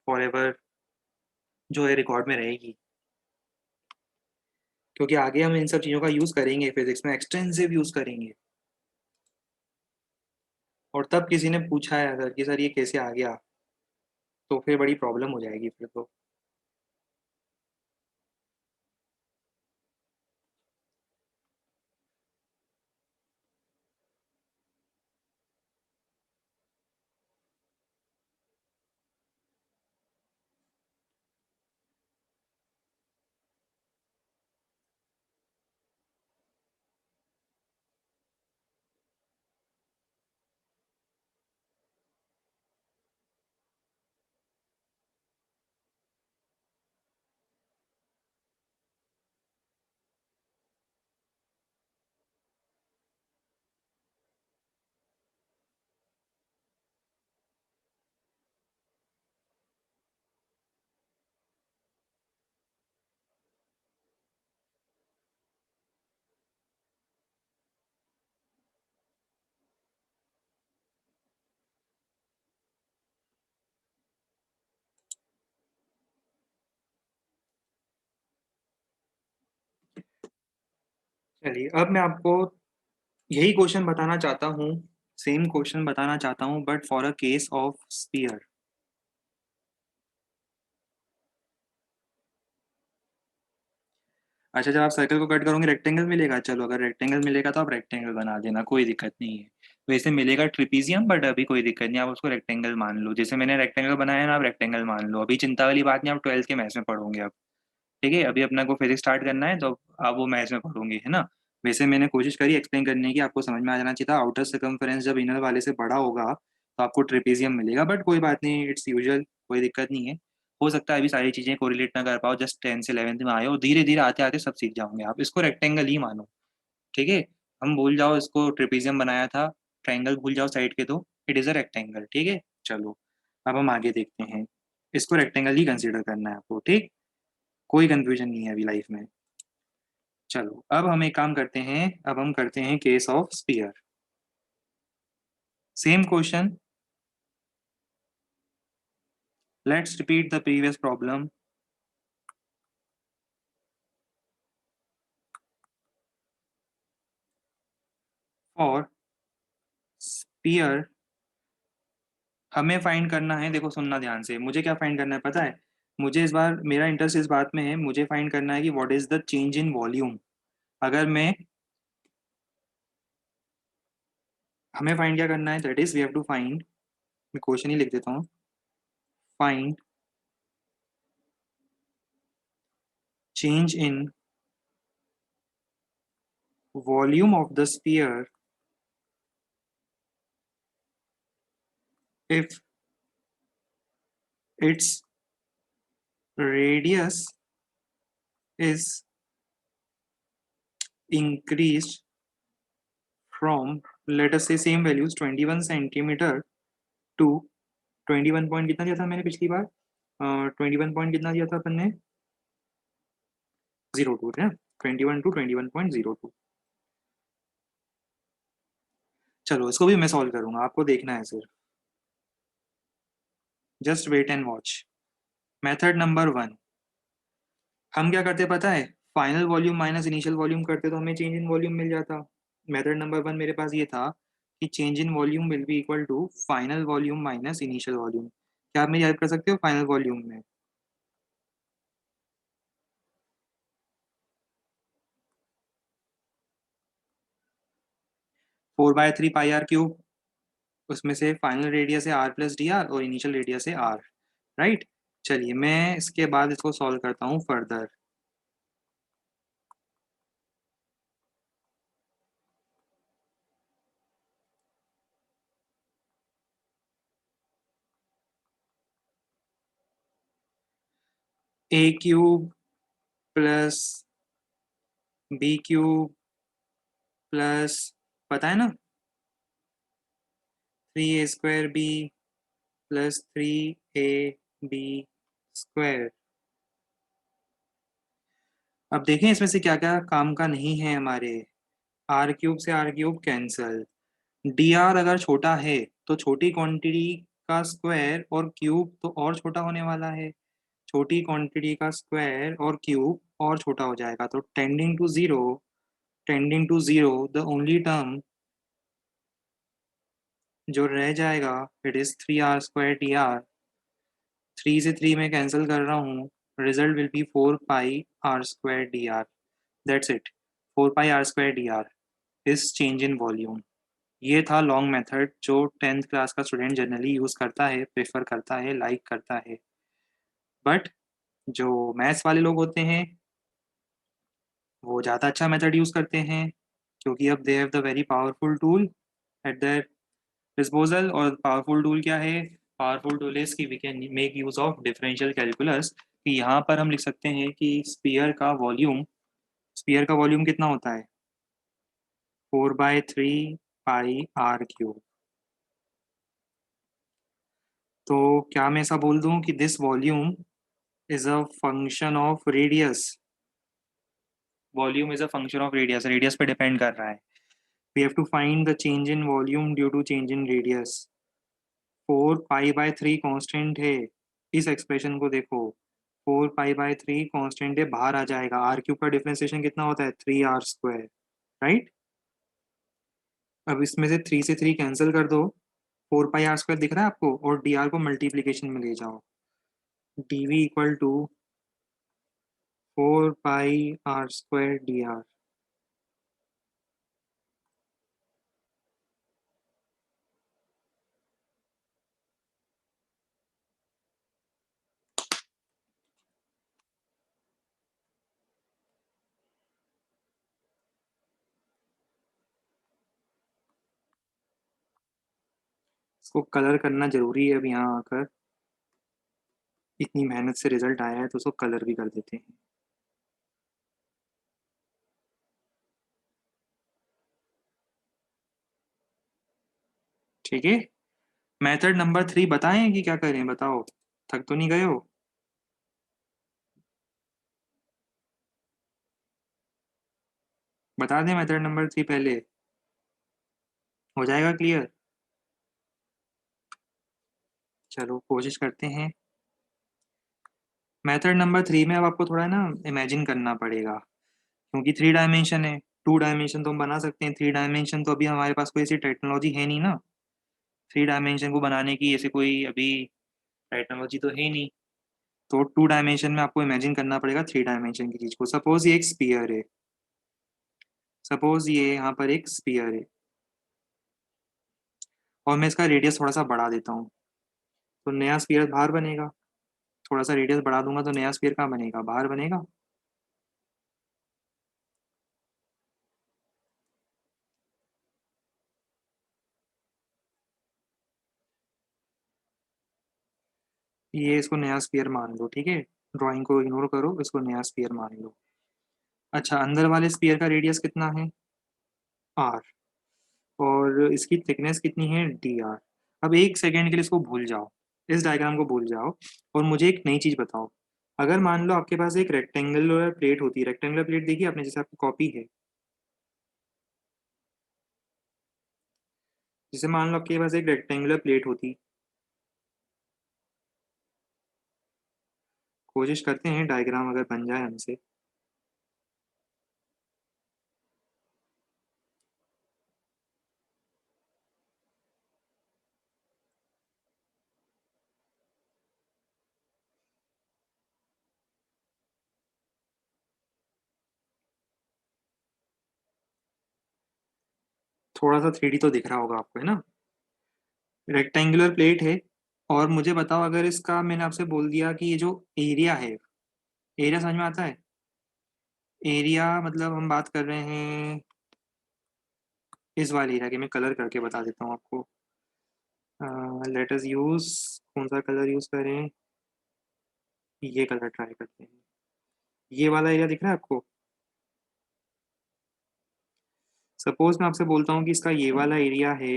फॉर एवर जो है रिकॉर्ड में रहेगी। क्योंकि आगे हम इन सब चीज़ों का यूज़ करेंगे, फिजिक्स में एक्सटेंसिव यूज़ करेंगे। और तब किसी ने पूछा है अगर कि सर ये कैसे आ गया, तो फिर बड़ी प्रॉब्लम हो जाएगी फिर तो। चलिए, अब मैं आपको यही क्वेश्चन बताना चाहता हूँ, सेम क्वेश्चन बताना चाहता हूँ but for a case of sphere. अच्छा, जब आप सर्कल को कट करोगे रेक्टेंगल मिलेगा, चलो अगर रेक्टेंगल मिलेगा तो आप रेक्टेंगल बना देना, कोई दिक्कत नहीं है। वैसे मिलेगा ट्रिपीजियम बट अभी कोई दिक्कत नहीं, आप उसको रेक्टेंगल मान लो, जैसे मैंने रेक्टेंगल बनाया ना, आप रेक्टेंगल मान लो, अभी चिंता वाली बात नहीं, आप 12th के मैथ्स में पढ़ोगे अब। ठीक है, अभी अपना को फिजिक्स स्टार्ट करना है तो आप वो मैथ्स में पढ़ोगे, है ना। वैसे मैंने कोशिश करी एक्सप्लेन करने की, आपको समझ में आ जाना चाहिए था, आउटर सर्कमफेरेंस जब इनर वाले से बड़ा होगा तो आपको ट्रेपेजियम मिलेगा, बट कोई बात नहीं, इट्स यूजुअल, कोई दिक्कत नहीं है। हो सकता है अभी सारी चीजें कोरिलेट ना कर पाओ, जस्ट 10 से 11th में आए हो, धीरे धीरे आते आते सब सीख जाओगे आप, इसको रेक्टेंगल ही मानो। ठीक है, हम भूल जाओ इसको ट्रेपेजियम बनाया था, ट्रायंगल भूल जाओ साइड के दो, इट इज अ रेक्टेंगल। ठीक है, चलो अब हम आगे देखते हैं, इसको रेक्टेंगल ही कंसीडर करना है आपको, ठीक, कोई कंफ्यूजन नहीं है अभी लाइफ में। चलो अब हम एक काम करते हैं, अब हम करते हैं case of sphere, same question, let's repeat the previous problem. For sphere हमें फाइंड करना है, देखो सुनना ध्यान से, मुझे क्या फाइंड करना है पता है, मुझे इस बार मेरा इंटरेस्ट इस बात में है, मुझे फाइंड करना है कि what is the change in volume. अगर मैं, हमें फाइंड क्या करना है, that is we have to find, मैं क्वेश्चन ही लिख देता हूँ, find change in volume of the sphere if it's radius is increased from, let us say same values 21 centimeter to 21 point कितना दिया था मैंने पिछली बार, 21 पॉइंट कितना दिया था अपन ने, 02 है, 21 टू 21.02। चलो इसको भी मैं सॉल्व करूंगा, आपको देखना है सिर्फ, just wait and watch. Method number 1, हम क्या करते पता है, final volume minus initial volume करते तो हमें चेंज इन वॉल्यूम मिल जाता। मेथड नंबर 1 मेरे पास ये था कि change in volume will be equal to final volume minus initial volume. क्या आप मेरी हेल्प कर सकते हो फाइनल वॉल्यूम में? 4/3 पाई r क्यूब, उसमें से फाइनल रेडियस है r प्लस डी आर और इनिशियल रेडियस है r, राइट। चलिए मैं इसके बाद इसको सॉल्व करता हूँ further. a cube plus b cube plus, पता है ना, 3a² b प्लस 3ab²। अब देखें इसमें से क्या क्या काम का नहीं है हमारे, r³ से r³ कैंसल, डी आर अगर छोटा है तो छोटी क्वांटिटी का स्क्वायर और क्यूब तो और छोटा होने वाला है, छोटी क्वांटिटी का स्क्वायर और क्यूब और छोटा हो जाएगा, तो tending to zero, tending to zero, the only term जो रह जाएगा it is 3r² D R, 3 से 3 में कैंसिल कर रहा हूँ, result will be 4πr² D R, that's it, 4πr² D r is change in volume. ये था लॉन्ग मेथड जो 10th क्लास का स्टूडेंट जनरली यूज़ करता है, प्रेफर करता है, लाइक करता है, बट जो मैथ्स वाले लोग होते हैं वो ज़्यादा अच्छा मेथड यूज़ करते हैं, क्योंकि अब they have the very powerful tool at their disposal. और पावरफुल टूल क्या है, पावरफुल टूल इज कि we can make use of differential calculus, कि यहाँ पर हम लिख सकते हैं कि स्पीयर का वॉल्यूम कितना होता है, 4/3 पाई r क्यूब। तो क्या मैं ऐसा बोल दूं कि this volume is a function of radius, volume is a function of radius, radius पे डिपेंड कर रहा है। We have to find the change in volume due to change in radius. 4π/3 constant है, इस एक्सप्रेशन को देखो, 4π/3 कांस्टेंट है, बाहर आ जाएगा, r³ का डिफरेंशिएशन कितना होता है, 3r²। राइट। अब इसमें से 3 से 3 कैंसिल कर दो, 4 पाई r² दिख रहा है आपको, और डी आर को मल्टीप्लीकेशन में ले जाओ, dv equal to 4 pi r² dr। इसको कलर करना जरूरी है अब यहाँ आकर, इतनी मेहनत से रिजल्ट आया है तो उसको कलर भी कर देते हैं। ठीक है, मेथड नंबर 3 बताएं कि क्या करें, बताओ, थक तो नहीं गए हो? बता दें मेथड नंबर 3 पहले, हो जाएगा क्लियर? चलो कोशिश करते हैं। मेथड नंबर 3 में अब आपको थोड़ा ना इमेजिन करना पड़ेगा, क्योंकि 3 डायमेंशन है। 2 डायमेंशन तो हम बना सकते हैं, 3 डायमेंशन तो अभी हमारे पास कोई ऐसी टेक्नोलॉजी है नहीं ना, 3 डायमेंशन को बनाने की ऐसे कोई अभी टेक्नोलॉजी तो है नहीं। तो 2 डायमेंशन में आपको इमेजिन करना पड़ेगा 3 डायमेंशन की चीज को। सपोज ये एक स्पीयर है, सपोज ये यहाँ पर एक स्पीयर है, और मैं इसका रेडियस थोड़ा सा बढ़ा देता हूँ, तो नया स्पीयर बाहर बनेगा। थोड़ा सा रेडियस बढ़ा दूंगा तो नया स्पीयर कहाँ बनेगा, बाहर बनेगा। ये इसको नया स्पीयर मान लो, ठीक है, ड्राइंग को इग्नोर करो, इसको नया स्पीयर मान लो। अच्छा, अंदर वाले स्पीयर का रेडियस कितना है, आर, और इसकी थिकनेस कितनी है, डी आर। अब एक सेकेंड के लिए इसको भूल जाओ, इस डायग्राम को भूल जाओ, और मुझे एक नई चीज बताओ। अगर मान लो आपके पास एक रेक्टेंगुलर प्लेट होती है, रेक्टेंगुलर प्लेट देखी आपने जैसे आपकी कॉपी है, जैसे मान लो आपके पास एक रेक्टेंगुलर प्लेट होती, कोशिश करते हैं डायग्राम अगर बन जाए हमसे। थोड़ा सा 3D तो दिख रहा होगा आपको, है ना? रेक्टेंगुलर प्लेट है, और मुझे बताओ अगर इसका मैंने आपसे बोल दिया कि ये जो एरिया है, एरिया समझ में आता है? एरिया मतलब हम बात कर रहे हैं इस वाले एरिया की, मैं कलर करके बता देता हूँ आपको। लेट अस यूज, कौन सा कलर यूज करें, ये कलर ट्राई करते हैं। ये वाला एरिया दिख रहा है आपको? सपोज मैं आपसे बोलता हूँ कि इसका ये वाला एरिया है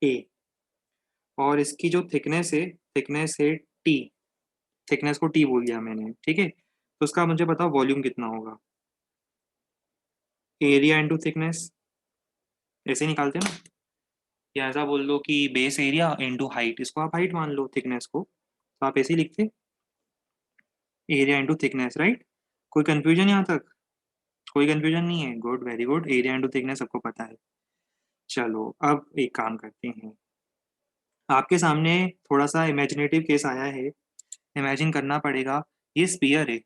ए, और इसकी जो थिकनेस है टी, थिकनेस को टी बोल दिया मैंने, ठीक है, तो उसका मुझे बताओ वॉल्यूम कितना होगा। एरिया इंटू थिकनेस, ऐसे निकालते हैं ना, या ऐसा बोल लो कि बेस एरिया इंटू हाइट, इसको आप हाइट मान लो थिकनेस को, तो आप ऐसे ही लिखते, एरिया इंटू थिकनेस, राइट। कोई कंफ्यूजन यहाँ तक? कोई कंफ्यूजन नहीं है, good, very good, area into thickness सबको पता है। चलो अब एक काम करते हैं, आपके सामने थोड़ा सा इमेजिनेटिव केस आया है, इमेजिन करना पड़ेगा। ये स्पीयर है,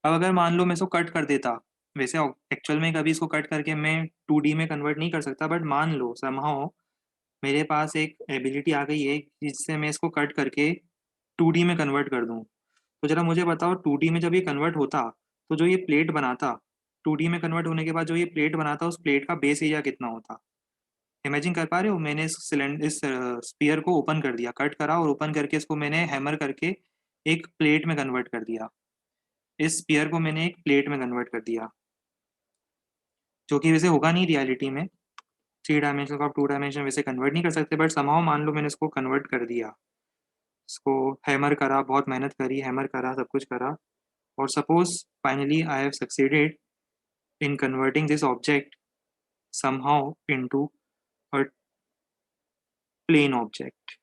अब अगर मान लो मैं इसको कट कर देता, वैसे एक्चुअल में कभी इसको कट करके मैं 2D में कन्वर्ट नहीं कर सकता, बट मान लो समहाउ मेरे पास एक एबिलिटी आ गई है जिससे मैं इसको कट करके 2D में कन्वर्ट कर दूं। तो जरा मुझे बताओ 2D में जब ये कन्वर्ट होता, तो जो ये प्लेट बनाता, 2D में कन्वर्ट होने के बाद जो ये प्लेट बनाता, उस प्लेट का बेस एरिया कितना होता? इमेजिन कर पा रहे हो? मैंने इस स्पीयर को ओपन कर दिया, कट करा और ओपन करके इसको मैंने हैमर करके एक प्लेट में कन्वर्ट कर दिया, इस स्पीयर को मैंने एक प्लेट में कन्वर्ट कर दिया, जो कि वैसे होगा नहीं रियलिटी में, 3 डायमेंशन को आप 2 डायमेंशन वैसे कन्वर्ट नहीं कर सकते, बट समहाउ मान लो मैंने इसको कन्वर्ट कर दिया, इसको हैमर करा, बहुत मेहनत करी, हैमर करा, सब कुछ करा, और suppose finally I have succeeded in converting this object somehow into a plane object।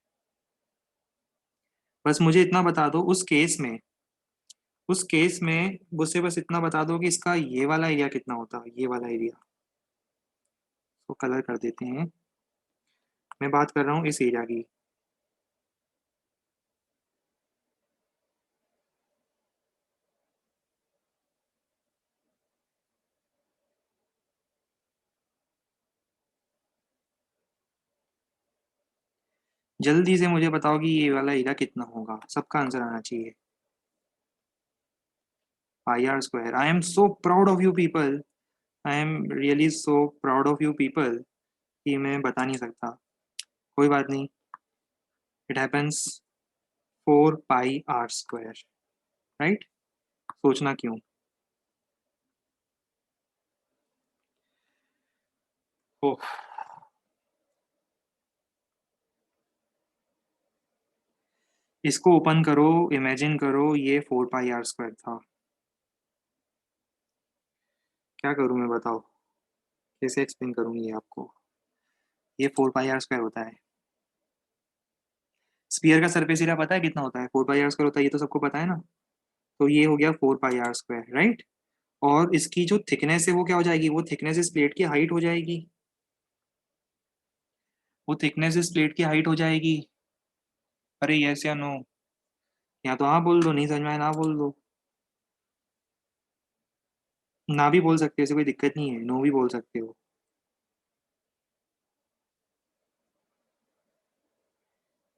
बस मुझे इतना बता दो, उस केस में, उस केस में मुझसे बस इतना बता दो कि इसका ये वाला एरिया कितना होता है, ये वाला एरिया। तो कलर कर देते हैं। मैं बात कर रहा हूँ इस एरिया की। जल्दी से मुझे बताओ कि ये वाला एरिया कितना होगा, सबका आंसर आना चाहिए। Pi r square. I am so proud of you people. I am really so proud of you people कि मैं बता नहीं सकता। कोई बात नहीं। It happens. 4 pi r square. Right. सोचना क्यों। ओह। इसको ओपन करो। इमेजिन करो ये 4 पाई आर स्क्वायर था। क्या करूं मैं, बताओ। कैसे एक्सप्लेन करूंगी ये आपको। ये 4 पाई आर स्क्वायर होता है। स्पीयर का सरफेस एरिया पता है कितना होता है? 4 पाई आर स्क्वायर होता है, ये तो सबको पता है ना। तो ये हो गया 4 पाई आर स्क्वायर, राइट। और इसकी जो थिकनेस है वो क्या हो जाएगी? वो थिकनेस इस प्लेट की हाइट हो जाएगी। वो थिकनेस इस प्लेट की हाइट हो जाएगी। अरे यस या नो? या तो हाँ बोल दो, नहीं समझ में आया ना बोल दो। ना भी बोल सकते हो, ऐसे कोई दिक्कत नहीं है, नो भी बोल सकते हो।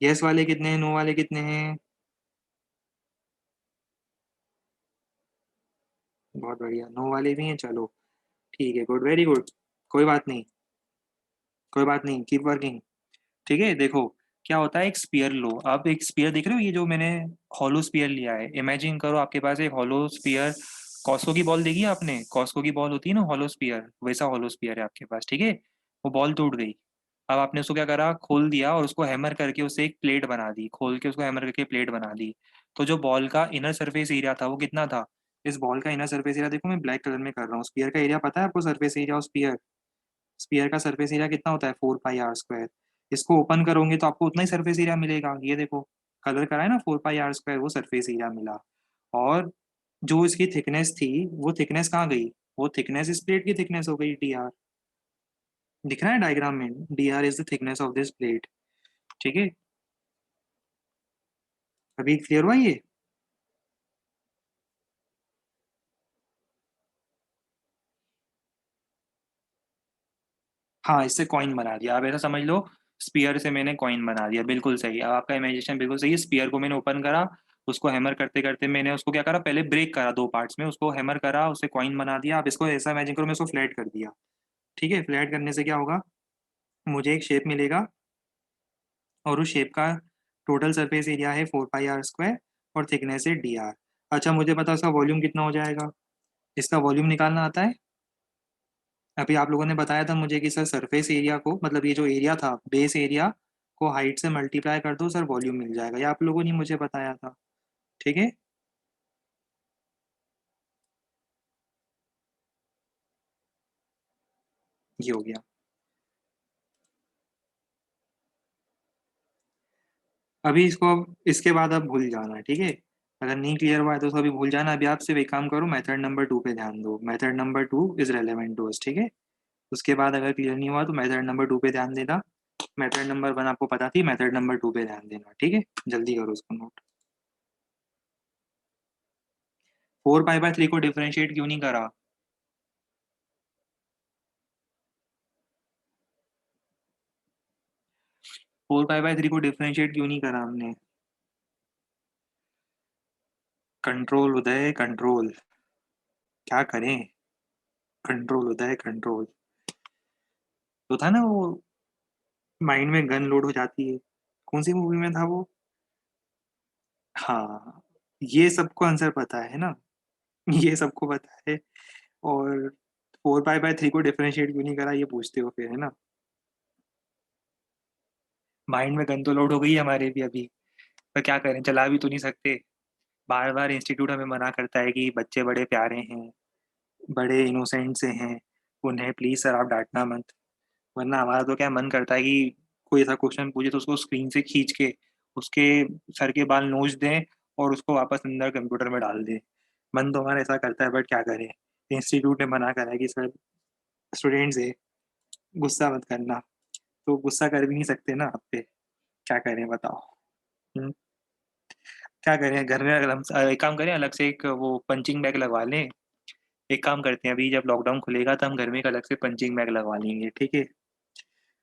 यस वाले कितने हैं, नो वाले कितने हैं? बहुत बढ़िया, नो वाले भी हैं, चलो। ठीक है, गुड, वेरी गुड। कोई बात नहीं। कोई बात नहीं, कीप वर्किंग। ठीक है, देखो। क्या होता है, एक स्पीयर लो। आप एक स्पीयर देख रहे हो, ये जो मैंने हॉलो स्पीयर लिया है, इमेजिन करो आपके पास एक हॉलो स्पीयर। कॉस्को की बॉल देखी है आपने? कॉस्को की बॉल होती है ना हॉलो स्पीयर, वैसा हॉलो स्पीयर है आपके पास, ठीक है। वो बॉल टूट गई। अब आपने उसको क्या करा, खोल दिया और उसको हैमर करके उससे एक प्लेट बना दी, खोल के उसको हैमर करके प्लेट बना दी। तो जो बॉल का इनर सरफेस एरिया था वो कितना था? इस बॉल का इनर सरफेस एरिया देखो, मैं ब्लैक कलर में कर रहा हूँ। स्पीयर का एरिया पता है आपको? Surface area of sphere. Sphere का सरफेस एरिया कितना होता है? 4 पाई आर स्क्वायर। इसको ओपन करोगे तो आपको उतना ही सरफेस एरिया मिलेगा, ये देखो। कलर करा है ना, 4 पाई आर स्क्वायर, वो सरफेस एरिया मिला। और जो इसकी थिकनेस थी, वो थिकनेस कहाँ गई? वो थिकनेस इस प्लेट की थिकनेस हो गई, डी आर। दिख रहा है डायग्राम में? D r is the thickness of this plate. ठीक है। अभी क्लियर हुआ ये? हाँ, इससे कॉइन बना दिया, आप ऐसा समझ लो। स्पीयर से मैंने कॉइन बना दिया, बिल्कुल सही। अब आपका इमेजिनेशन बिल्कुल सही है। स्पीयर को मैंने ओपन करा। उसको हैमर करते करते मैंने उसको क्या करा, पहले ब्रेक करा दो पार्ट्स में, उसको हैमर करा, उससे कॉइन बना दिया। आप इसको ऐसा इमेजिन करो, मैं उसको फ्लैट कर दिया। ठीक है, फ्लैट करने से क्या होगा? मुझे एक शेप मिलेगा। और उस शेप का टोटल सरफेस एरिया है 4 पाई आर स्क्वायर। और थिकनेस है डी आर। अच्छा, मुझे पता उसका वॉल्यूम कितना हो जाएगा। इसका वॉल्यूम निकालना आता है? अभी आप लोगों ने बताया था मुझे कि सर सरफेस एरिया को, मतलब ये जो एरिया था बेस एरिया, को हाइट से मल्टीप्लाई कर दो, सर वॉल्यूम मिल जाएगा। ये आप लोगों ने मुझे बताया था। ठीक है। ये हो गया। अभी इसको, अब इसके बाद अब भूल जाना, ठीक है। अगर नहीं क्लियर हुआ है तो अभी भूल जाना। अभी आप सिर्फ एक काम करो, मेथड नंबर 2 पे ध्यान दो। Method number 2 is relevant to us, ठीक है। उसके बाद अगर क्लियर नहीं हुआ तो मेथड नंबर 2 पे ध्यान देना। मेथड नंबर 1 आपको पता थी, मेथड नंबर 2 पे ध्यान देना, ठीक है। जल्दी करो उसको नोट। 4 पाई बाय 3 को डिफरेंशिएट क्यों नहीं करा? 4 पाई बाय 3 को डिफरेंशिएट क्यों नहीं करा हमने? कंट्रोल उदय, कंट्रोल। क्या करें? कंट्रोल उदय, कंट्रोल। तो था ना वो, माइंड में गन लोड हो जाती है। कौन सी मूवी में था वो? हाँ। ये सबको आंसर पता है ना। ये सबको पता है। और 4 पाई बाय 3 को डिफरेंशिएट क्यों नहीं करा, ये पूछते हो फिर, है ना। माइंड में गन तो लोड हो गई है हमारे भी अभी। पर क्या करें, चला भी तो नहीं सकते। बार बार इंस्टीट्यूट हमें मना करता है कि बच्चे बड़े प्यारे हैं, बड़े इनोसेंट से हैं, उन्हें प्लीज सर आप डांटना मत। वरना हमारा तो क्या मन करता है कि कोई ऐसा क्वेश्चन पूछे तो उसको स्क्रीन से खींच के उसके सर के बाल नोच दें और उसको वापस अंदर कंप्यूटर में डाल दें। मन तो हमारा ऐसा करता है बट क्या करें? इंस्टीट्यूट ने मना करा है कि सर स्टूडेंट्स है, गुस्सा मत करना। तो गुस्सा कर भी नहीं सकते ना आप पे, क्या करें बताओ? हुँ, क्या करें घर में अगर एक काम करें अलग से एक वो पंचिंग बैग लगवा लें। एक काम करते हैं अभी जब लॉकडाउन खुलेगा तो हम घर में एक अलग से पंचिंग बैग लगवा लेंगे, ठीक है?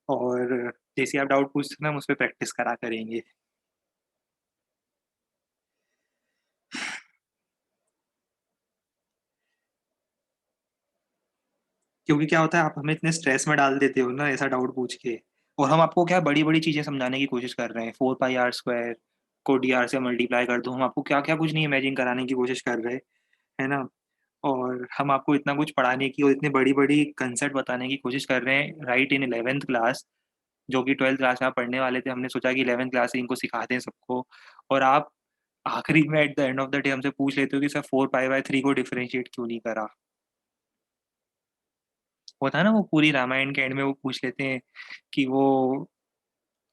और जैसे आप डाउट पूछते हैं ना हम उसपे प्रैक्टिस करा करेंगे। क्योंकि क्या होता है आप हमें इतने स्ट्रेस में डाल देते हो ना ऐसा डाउट पूछ के और हम आपको क्या बड़ी-बड़ी चीज़ें समझाने की कोशिश कर रहे हैं। 4 पाई आर स्क्वायर को डी-आर से मल्टीप्लाई कर दो। हम आपको क्या-क्या कुछ नहीं इमेजिन कराने की कोशिश कर रहे हैं, है ना? और हम आपको इतना कुछ पढ़ाने की और इतनी बड़ी-बड़ी कांसेप्ट बताने की कोशिश कर रहे हैं राइट इन 11th क्लास जो कि 12th क्लास में आप पढ़ने वाले थे। हमने सोचा कि 11th क्लास से इनको सिखा दें सबको और आप आखिरी में at the end of the day हमसे पूछ लेते हो कि सर 4 पाई बाय 3 को डिफरेंशिएट क्यों नहीं करा? होता है ना वो पूरी रामायण के एंड में वो पूछ लेते हैं कि वो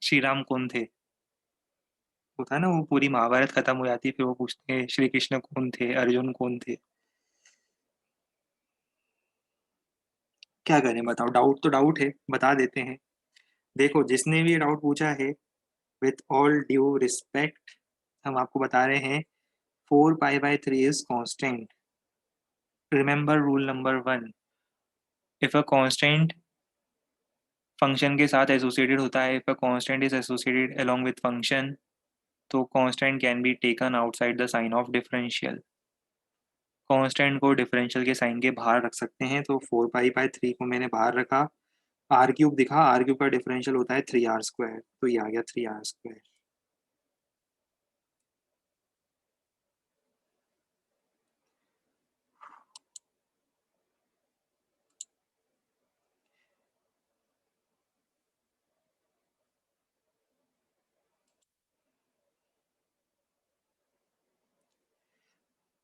श्री राम कौन थे? होता है ना वो पूरी महाभारत खत्म हो जाती है फिर वो पूछते हैं श्री कृष्ण कौन थे? अर्जुन कौन थे? क्या करें बताओ? डाउट तो डाउट है, बता देते हैं। देखो जिसने भी ये डाउट पूछा है विथ ऑल ड्यू रिस्पेक्ट हम आपको बता रहे हैं 4 pi by 3 is constant. Remember rule number 1 if a constant function के साथ एसोसिएटेड होता है, if a constant is associated along with function तो constant can be taken outside the sign of differential. Constant को डिफरेंशियल के sign के बाहर रख सकते हैं, तो 4 पाई बाय 3 को मैंने बाहर रखा। आर क्यूब दिखा, आर क्यूब का डिफरेंशियल होता है 3 आर स्क्वायर, तो ये आ गया 3 आर स्क्वायर।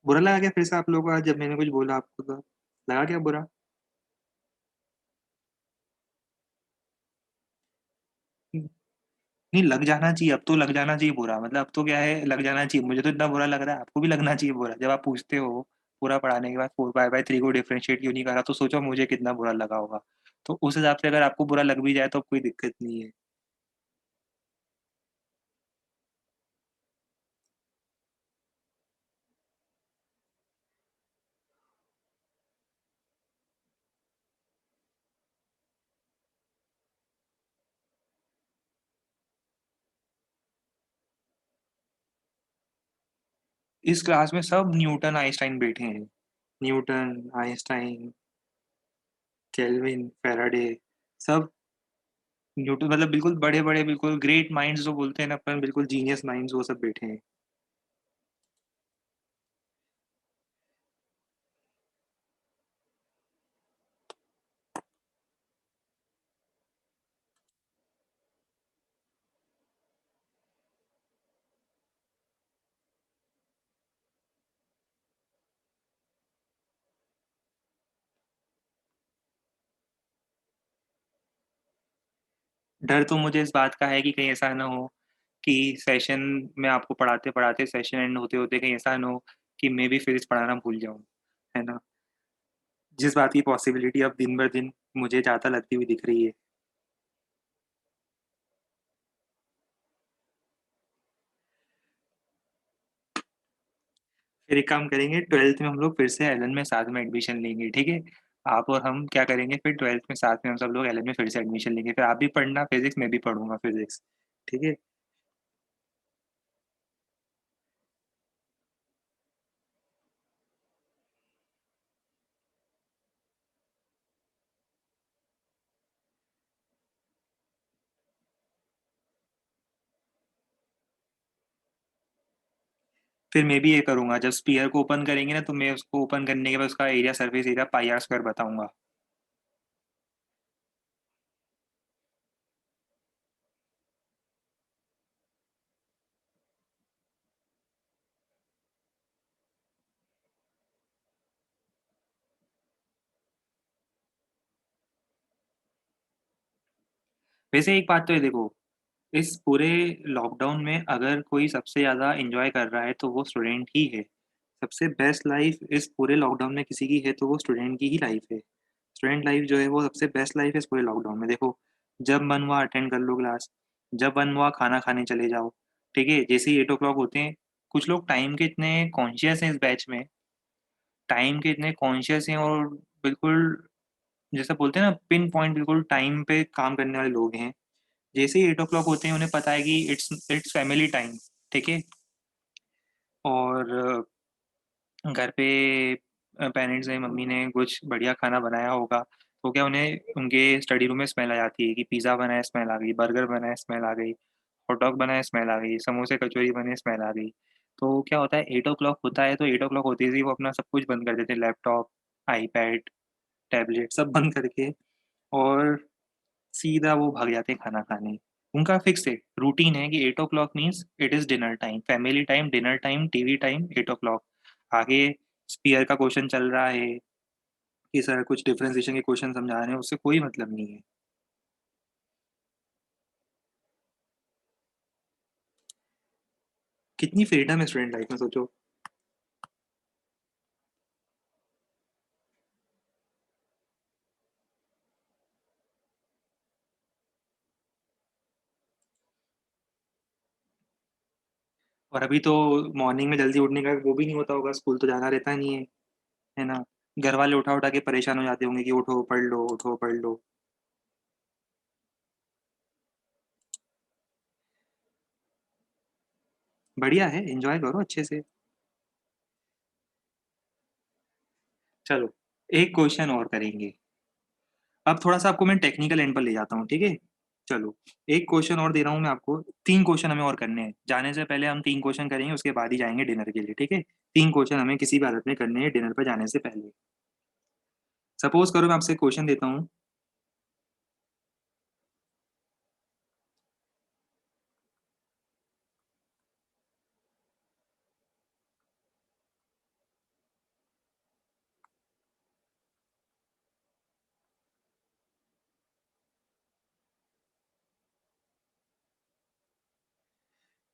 बुरा लगा क्या फिर से आप लोगों को आज जब मैंने कुछ बोला आपको तो? लगा क्या बुरा? नहीं लग जाना चाहिए, अब तो लग जाना चाहिए बुरा, मतलब अब तो क्या है लग जाना चाहिए। मुझे तो इतना बुरा लग रहा है, आपको भी लगना चाहिए बुरा। जब आप पूछते हो पूरा पढ़ाने के बाद 4 पाई बाय 3 को डिफरेंशिएट क्यों नहीं करा, तो सोचो मुझे कितना बुरा लगा होगा। तो उस हिसाब से अगर आपको बुरा लग भी जाए तो कोई दिक्कत नहीं है। इस क्लास में सब न्यूटन, आइंस्टाइन बैठे हैं। न्यूटन, आइंस्टाइन, केल्विन, फैराडे सब न्यूटन मतलब बिल्कुल बड़े-बड़े बिल्कुल ग्रेट माइंड्स जो बोलते हैं ना अपन बिल्कुल जीनियस माइंड्स वो सब बैठे हैं। डर तो मुझे इस बात का है कि कहीं ऐसा ना हो कि सेशन में आपको पढ़ाते-पढ़ाते सेशन एंड होते-होते कहीं ऐसा ना हो कि मैं भी फिज़िक्स पढ़ाना भूल जाऊँ, है ना? जिस बात की पॉसिबिलिटी अब दिन-ब-दिन मुझे ज़्यादा लगती हुई दिख रही है। फिर एक काम करेंगे 12th में हम लोग फिर से एलन में साथ में एडमिशन लेंगे, ठीक है? आप और हम क्या करेंगे फिर 12th में साथ में हम सब लोग एलन में फिर से एडमिशन लेंगे। फिर आप भी पढ़ना फिज़िक्स, मैं भी पढ़ूँगा फिज़िक्स, ठीक है? फिर मैं भी ये करूँगा जब स्फीयर को ओपन करेंगे ना तो मैं उसको ओपन करने के बाद उसका area surface area pi r square बताऊँगा। वैसे एक बात तो ये देखो, इस पूरे लॉकडाउन में अगर कोई सबसे ज़्यादा एन्जॉय कर रहा है तो वो स्टूडेंट ही है। सबसे बेस्ट लाइफ इस पूरे लॉकडाउन में किसी की है तो वो स्टूडेंट की ही लाइफ है। स्टूडेंट लाइफ जो है वो सबसे बेस्ट लाइफ है इस पूरे लॉकडाउन में। देखो, जब मन हुआ अटेंड कर लो क्लास, जब मन हुआ खाना खाने चले जाओ, ठीक है? जैसे ही 8 ओ क्लॉक होते हैं, कुछ लोग टाइम के इतने कॉन्शियस हैं इस बैच में, टाइम के इतने कॉन्शियस हैं और बिल्कुल जैसे बोलते हैं ना पिन पॉइंट बिल्कुल टाइम पे काम करने वाले लोग हैं। जैसे ही 8 ओ क्लॉक होते हैं उन्हें पता है कि इट्स फैमिली टाइम, ठीक है? और घर पे पेरेंट्स ने, मम्मी ने कुछ बढ़िया खाना बनाया होगा, तो क्या उन्हें उनके स्टडी रूम में स्मेल आ जाती है कि पिज़्ज़ा बना है, स्मेल आ गई, बर्गर बना है, स्मेल आ गई, हॉट डॉग बना है, स्मेल आ गई, समोसे कचौरी बने, स्मेल आ गई। तो क्या होता है 8 ओ क्लॉक होता है तो 8 ओ क्लॉक होते ही वो अपना सब कुछ बंद कर देते हैं, लैपटॉप, आईपैड, टैबलेट सब बंद करके और सीधा वो भाग जाते हैं खाना खाने। उनका फिक्स है, रूटीन है कि 8 o'clock means it is dinner time, family time, dinner time, TV time, 8 o'clock. आगे स्पीयर का क्वेश्चन चल रहा है कि सर कुछ डिफरेंशिएशन के क्वेश्चन समझा रहे हैं, उससे कोई मतलब नहीं है। कितनी फ्रीडम है स्टूडेंट लाइफ में सोचो। और अभी तो मॉर्निंग में जल्दी उठने का वो भी नहीं होता होगा, स्कूल तो जाना रहता नहीं है ना? घर वाले उठा-उठा के परेशान हो जाते होंगे कि उठो, पढ़ लो, उठो, पढ़ लो। बढ़िया है, एन्जॉय करो अच्छे से। चलो, एक क्वेश्चन और करेंगे। अब थोड़ा-सा आपको मैं टेक्निकल एंड पर ले जाता हूँ, ठीक है? चलो, एक क्वेश्चन और दे रहा हूँ मैं आपको, 3 क्वेश्चन हमें और करने हैं। जाने से पहले हम 3 क्वेश्चन करेंगे, उसके बाद ही जाएँगे डिनर के लिए, ठीक है? 3 क्वेश्चन हमें किसी भी हालत में करने हैं डिनर पर जाने से पहले। सपोज़ करो मैं आपसे क्वेश्चन देता हूँ,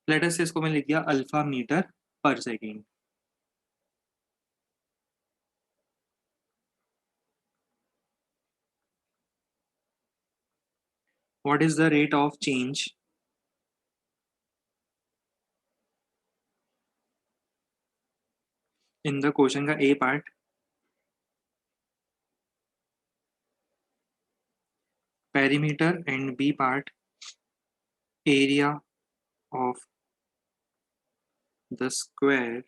लेट अस से इसको मैंने लिख दिया alpha metre per second. What is the rate of change in the question का A part, perimeter and B part, area of the square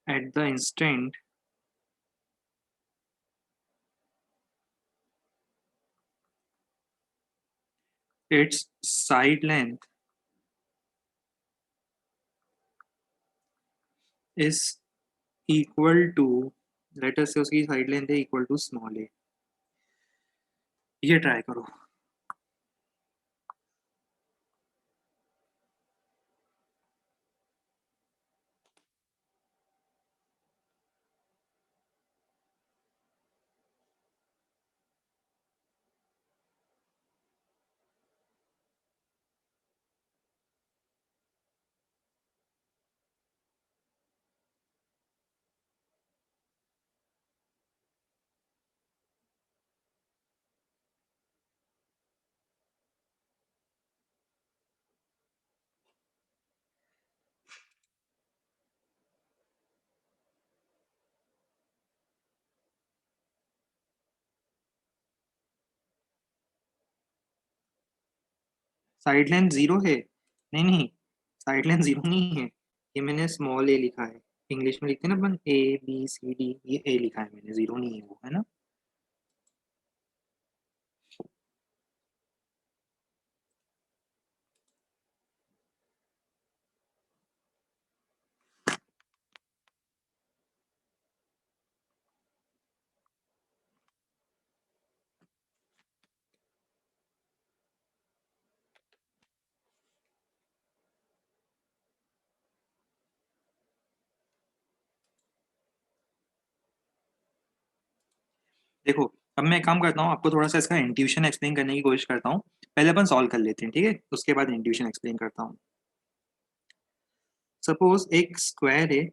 at the instant its side length is equal to, let us say उसकी side length है equal to small a. ये try करो। Side length 0 है? नहीं, नहीं, side length 0 नहीं है। ये मैंने स्मॉल ए लिखा है। इंग्लिश में लिखते हैं ना अपन ए, बी, सी, डी, ये ए लिखा है मैंने, 0 नहीं है वो, है ना? देखो, अब मैं एक काम करता हूँ, आपको थोड़ा-सा इसका इंट्यूशन एक्सप्लेन करने की कोशिश करता हूँ। पहले अपन सॉल्व कर लेते हैं, ठीक है, उसके बाद इंट्यूशन एक्सप्लेन करता हूँ। सपोज एक स्क्वायर है,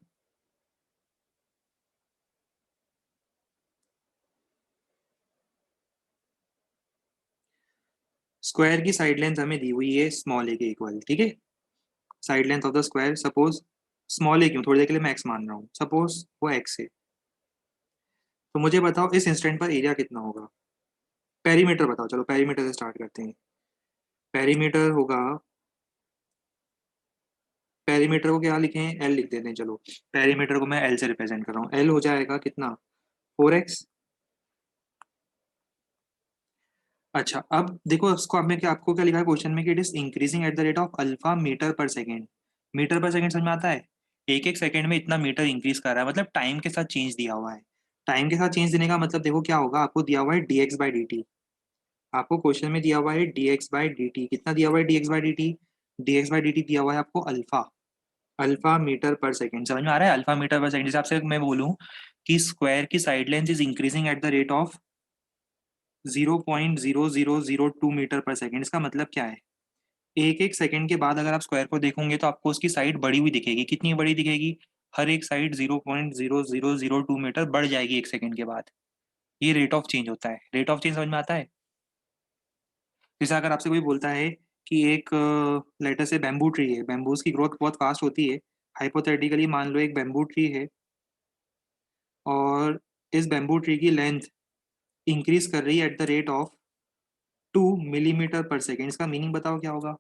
स्क्वायर की साइड लेंथ हमें दी हुई है स्मॉल ए के इक्वल, ठीक है। Side length of the square suppose small a क्यों, थोड़ी देर के लिए मैं एक्स मान रहा हूँ, सपोज वो एक्स है। तो मुझे बताओ इस इंस्टेंट पर एरिया कितना होगा। पेरीमीटर बताओ, चलो पेरीमीटर से स्टार्ट करते हैं। पेरीमीटर होगा, पेरीमीटर को क्या लिखें, एल लिख देते हैं, चलो। पेरीमीटर को मैं एल से रिप्रेजेंट कर रहा हूँ, एल हो जाएगा कितना, 4x। अच्छा अब देखो इसको, अब मैं क्या, आपको क्या लिखा है क्वेश्चन में कि it is increasing at the rate of alpha metre per second. Metre per second समझ में आता है, एक एक सेकंड में इतना मीटर इंक्रीज कर रहा है, मतलब टाइम के साथ चेंज दिया हुआ है। टाइम के साथ चेंज देने का मतलब देखो क्या होगा, आपको दिया हुआ है dx बाई डी टी। आपको क्वेश्चन में दिया हुआ है dx बाई डी टी, कितना दिया हुआ है dx by d T, dx by d T दिया हुआ है आपको alpha, alpha metre per second. समझ में आ रहा है, अल्फा मीटर पर सेकंड। जैसे आपसे मैं बोलूं कि स्क्वायर की side length is increasing at the rate of 0.0002 metre per second, इसका मतलब क्या है, एक एक सेकंड के बाद अगर आप स्क्वायर को देखोगे तो आपको उसकी साइड बढ़ी हुई दिखेगी। कितनी बड़ी दिखेगी, हर एक साइड 0.0002 मीटर बढ़ जाएगी एक सेकंड के बाद। ये रेट ऑफ चेंज होता है, रेट ऑफ चेंज समझ में आता है। जैसे अगर आपसे कोई बोलता है कि एक लेटर से बैम्बू ट्री है, बैम्बूज की ग्रोथ बहुत फास्ट होती है, हाइपोथेटिकली मान लो एक बैम्बू ट्री है और इस बैम्बू ट्री की लेंथ इंक्रीज कर रही है eight the rate of 2 millimetre पर सेकेंड। इसका मीनिंग बताओ क्या होगा,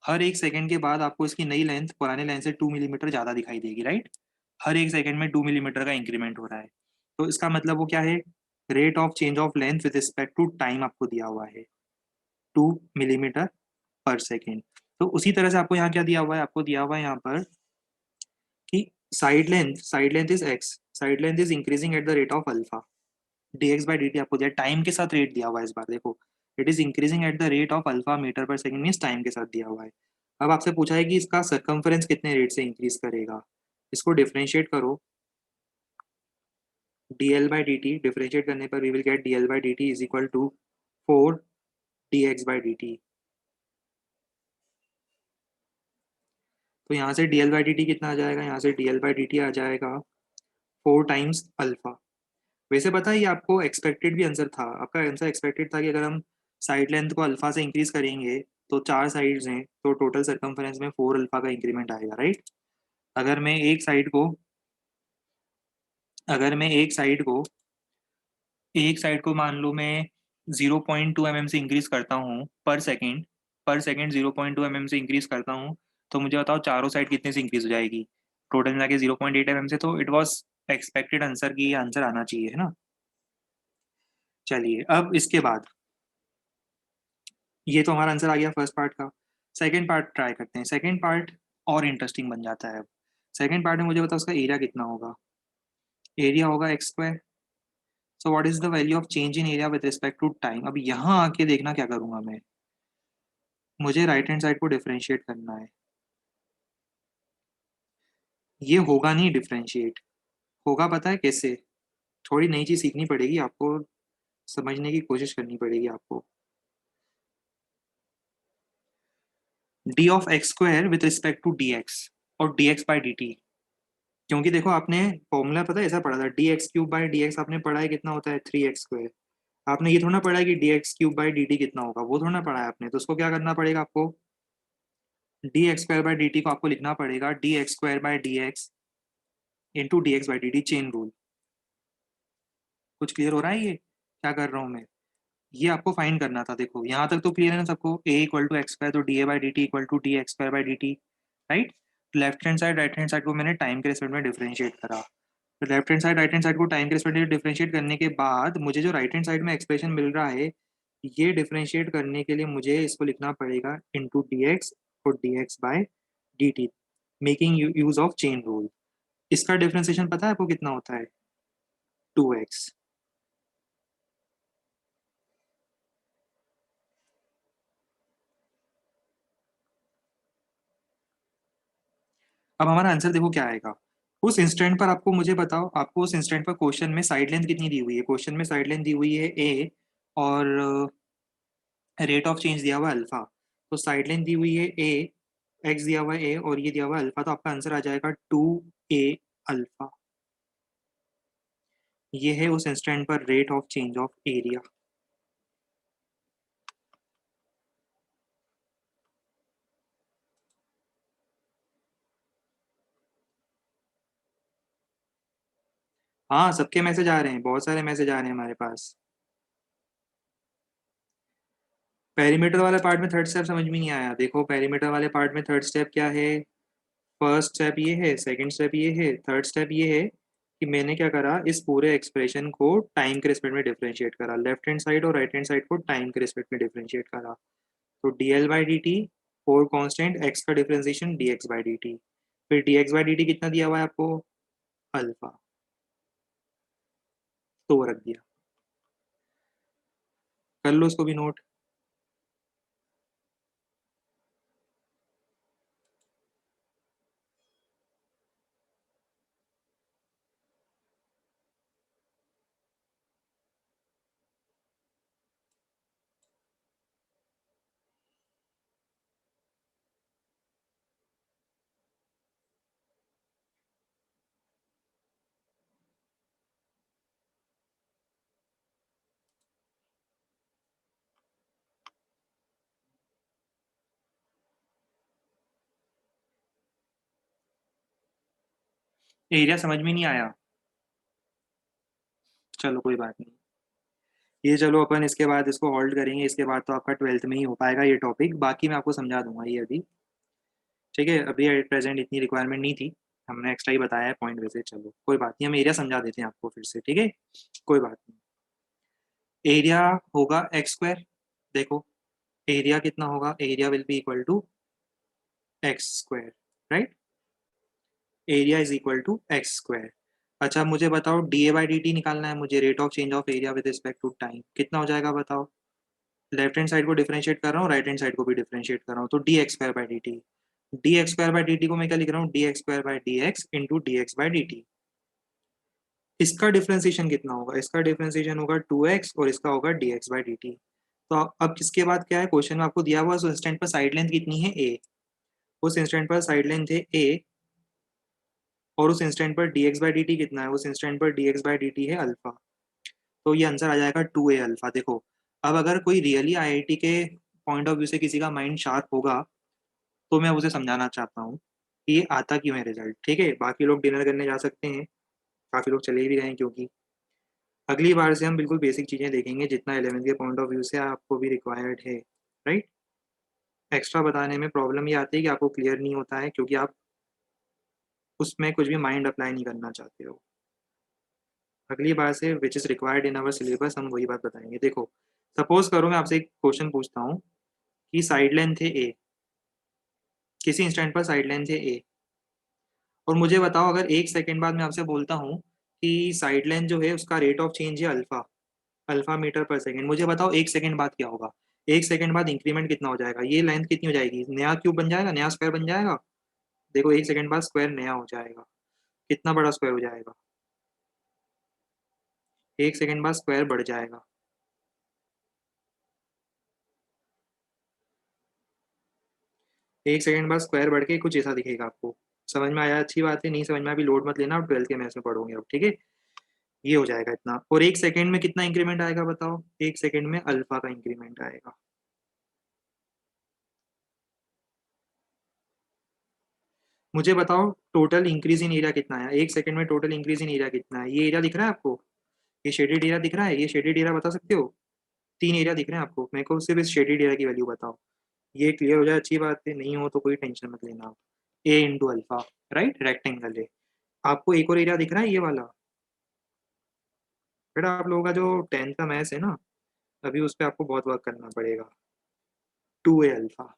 हर एक सेकंड के बाद आपको इसकी नई लेंथ पुराने लेंथ से 2 मिलीमीटर ज़्यादा दिखाई देगी, राइट। हर एक सेकंड में 2 मिलीमीटर का इंक्रीमेंट हो रहा है। तो इसका मतलब वो क्या है, rate of change of length with respect to time आपको दिया हुआ है 2 मिलीमीटर पर सेकेंड। तो उसी तरह से आपको यहाँ क्या दिया हुआ है, आपको दिया हुआ है यहाँ पर कि side length is x, side length is increasing at the rate of alpha, dx by d T आपको दिया, टाइम के साथ रेट दिया हुआ है इस बार देखो, it is increasing at the rate of alpha metre per second, means time के साथ दिया हुआ है। अब आपसे पूछा है कि इसका सरकमफेरेंस कितने रेट से इंक्रीज करेगा। इसको डिफरेंशिएट करो, dl by d t differentiate करने पर we will get dl by d t is equal to 4 dx by d t. तो यहाँ से dl बाई डी टी कितना आ जाएगा, यहाँ से dl बाई डी टी आ जाएगा 4 टाइम्स अल्फा। वैसे पता है ये आपको एक्सपेक्टेड भी आंसर था, आपका आंसर एक्सपेक्टेड था कि अगर हम साइड लेंथ को अल्फा से इंक्रीज करेंगे तो चार साइड्स हैं तो टोटल सरकमफेरेंस में 4 अल्फा का इंक्रीमेंट आएगा, राइट। अगर मैं एक साइड को अगर मैं एक साइड को मान लो मैं 0.2 mm से इंक्रीज करता हूँ पर सेकेंड 0.2 mm से इंक्रीज करता हूँ, तो मुझे बताओ चारों साइड कितने से इंक्रीज हो जाएगी, टोटल मिला के 0.8 mm से। तो इट वॉज एक्सपेक्टेड आंसर की आंसर आना चाहिए, है ना। चलिए अब इसके बाद, ये तो हमारा आंसर आ गया फर्स्ट पार्ट का। सेकंड पार्ट ट्राई करते हैं, सेकंड पार्ट और इंटरेस्टिंग बन जाता है अब। सेकंड पार्ट में मुझे बताओ उसका एरिया कितना होगा, एरिया होगा x square. So what is the value of change in area with respect to time. अब यहाँ आके देखना क्या करूंगा मैं, मुझे राइट हैंड साइड को डिफरेंशिएट करना है। ये होगा नहीं डिफरेंशिएट, होगा पता है कैसे, थोड़ी नई चीज सीखनी पड़ेगी आपको, समझने की कोशिश करनी पड़ेगी आपको। D of x square with respect to d x और d x by d t. क्योंकि देखो आपने फॉर्मूला पता है ऐसा पढ़ा था, d x cube by d x आपने पढ़ा है कितना होता है 3x स्क्वायर। आपने ये थोड़ा पढ़ा है कि D x cube by d t कितना होगा, वो थोड़ा पढ़ा है आपने। तो उसको क्या करना पड़ेगा आपको, D x square by d T को आपको लिखना पड़ेगा D x square by d x into d x by d T, chain rule. कुछ क्लियर हो रहा है ये क्या कर रहा हूँ मैं, ये आपको फाइंड करना था। देखो यहाँ तक तो क्लियर है ना सबको, a equal to x square तो d a by d t equal to d x square by d t, right. Left hand side right hand side को मैंने टाइम के रिस्पेक्ट में डिफरेंशिएट करा। तो left hand side right hand side को time के respect में differentiate करने के बाद मुझे जो राइट हैंड साइड में एक्सप्रेशन मिल रहा है, ये डिफरेंशिएट करने के लिए मुझे इसको लिखना पड़ेगा इंटू डी एक्स और d x by d t, making use of chain rule. इसका डिफरेंशिएशन पता है आपको कितना होता है, 2x। अब हमारा आंसर देखो क्या आएगा, उस इंस्टेंट पर आपको मुझे बताओ, आपको उस इंस्टेंट पर क्वेश्चन में साइड लेंथ कितनी दी हुई है, क्वेश्चन में साइड लेंथ दी हुई है ए और रेट ऑफ चेंज दिया हुआ है अल्फा, तो साइड लेंथ दी हुई है ए, एक्स दिया हुआ है ए और ये दिया हुआ है अल्फा, तो आपका आंसर आ जाएगा 2a अल्फा। ये है उस इंस्टेंट पर rate of change of area. हाँ, सबके मैसेज आ रहे हैं, बहुत सारे मैसेज आ रहे हैं हमारे पास। पेरीमीटर वाले पार्ट में थर्ड स्टेप समझ में नहीं आया। देखो पेरीमीटर वाले पार्ट में थर्ड स्टेप क्या है, फर्स्ट स्टेप ये है, सेकंड स्टेप ये है, थर्ड स्टेप ये है कि मैंने क्या करा, इस पूरे एक्सप्रेशन को टाइम के रिस्पेक्ट में डिफरेंशिएट करा, लेफ्ट हैंड साइड और राइट हैंड साइड को टाइम के रिस्पेक्ट में डिफरेंशिएट करा। तो d l by d t, four constant x का differentiation d x by d t, फिर d x by d t कितना दिया हुआ है आपको, अल्फा, तो वो रख दिया। कर लो इसको भी नोट। एरिया समझ में नहीं आया, चलो कोई बात नहीं। ये चलो अपन इसके बाद इसको होल्ड करेंगे, इसके बाद तो आपका ट्वेल्थ में ही हो पाएगा ये टॉपिक, बाकी मैं आपको समझा दूंगा ये अभी। ठीक है, अभी एट प्रेजेंट इतनी रिक्वायरमेंट नहीं थी, हमने एक्स्ट्रा ही बताया है पॉइंट वैसे, चलो कोई बात नहीं, हम एरिया समझा देते हैं आपको फिर से, ठीक है, कोई बात नहीं। एरिया होगा एक्स स्क्वायर, देखो एरिया कितना होगा, area will be equal to x square, right, area is equal to x square. अच्छा मुझे बताओ d a by d t निकालना है मुझे, rate of change of area with respect to time, कितना हो जाएगा बताओ। लेफ्ट हैंड साइड को डिफरेंशिएट कर रहा हूँ, राइट हैंड साइड को भी डिफरेंशिएट कर रहा हूँ, तो D x square by d T, D x square by d T को मैं क्या लिख रहा हूँ, D x square by d x into d x by d T. इसका डिफरेंशिएशन कितना होगा, इसका डिफरेंशिएशन होगा 2x और इसका होगा dx बाई dt। तो अब किसके बाद क्या है, क्वेश्चन में आपको दिया हुआ उस इंस्टेंट पर साइड लेंथ कितनी है a, उस इंस्टेंट पर साइड लेंथ है a, और उस इंस्टेंट पर dx बाई dt कितना है, उस इंस्टेंट पर dx बाई dt है अल्फा, तो ये आंसर आ जाएगा 2a अल्फा। देखो अब अगर कोई रियली आईआईटी के पॉइंट ऑफ व्यू से किसी का माइंड शार्प होगा तो मैं उसे समझाना चाहता हूँ कि ये आता क्यों है रिजल्ट, ठीक है, बाकी लोग डिनर करने जा सकते हैं, काफी लोग चले भी गए हैं, क्योंकि अगली बार से हम बिल्कुल बेसिक चीज़ें देखेंगे जितना 11वीं के पॉइंट ऑफ व्यू से आपको भी रिक्वायर्ड है, राइट। एक्स्ट्रा बताने में प्रॉब्लम ये आती है कि आपको क्लियर नहीं होता है क्योंकि आप उसमें कुछ भी माइंड अप्लाई नहीं करना चाहते हो। अगली बार से which is required in our syllabus हम वही बात बताएंगे। देखो सपोज करो मैं आपसे एक क्वेश्चन पूछता हूँ कि साइड लेंथ है ए, किसी इंस्टेंट पर साइड लेंथ है ए, और मुझे बताओ अगर एक सेकेंड बाद मैं आपसे बोलता हूँ कि साइड लेंथ जो है उसका रेट ऑफ चेंज है alpha, alpha metre per second, मुझे बताओ एक सेकंड बाद क्या होगा, एक सेकंड बाद इंक्रीमेंट कितना हो जाएगा, ये लेंथ कितनी हो जाएगी, नया क्यूब बन जाएगा, नया स्क्वायर बन जाएगा। देखो एक सेकंड बाद स्क्वायर नया हो जाएगा, कितना बड़ा स्क्वायर हो जाएगा, एक सेकंड बाद स्क्वायर बढ़ जाएगा। एक सेकंड बाद स्क्वायर बढ़ के कुछ ऐसा दिखेगा आपको। समझ में आया, अच्छी बात है, नहीं समझ में अभी लोड मत लेना, आप ट्वेल्थ के मैथ्स में पढ़ोगे अब, ठीक है। ये हो जाएगा इतना, और एक सेकंड में कितना इंक्रीमेंट आएगा बताओ, एक सेकंड में अल्फा का इंक्रीमेंट आएगा। मुझे बताओ टोटल इंक्रीज इन एरिया कितना है, एक सेकंड में टोटल इंक्रीज इन एरिया कितना है, ये एरिया दिख रहा है आपको, ये शेडेड एरिया दिख रहा है, ये शेडेड एरिया बता सकते हो, तीन एरिया दिख रहे हैं आपको, मेरे को सिर्फ इस शेडेड एरिया की वैल्यू बताओ। ये क्लियर हो जाए अच्छी बात है, नहीं हो तो कोई टेंशन मत लेना आप। ए इंटू अल्फा, राइट, रेक्टेंगल है। आपको एक और एरिया दिख रहा है ये वाला, बेटा आप लोगों का जो टेंथ का मैथ्स है ना, अभी उस पर आपको बहुत वर्क करना पड़ेगा। 2a अल्फा,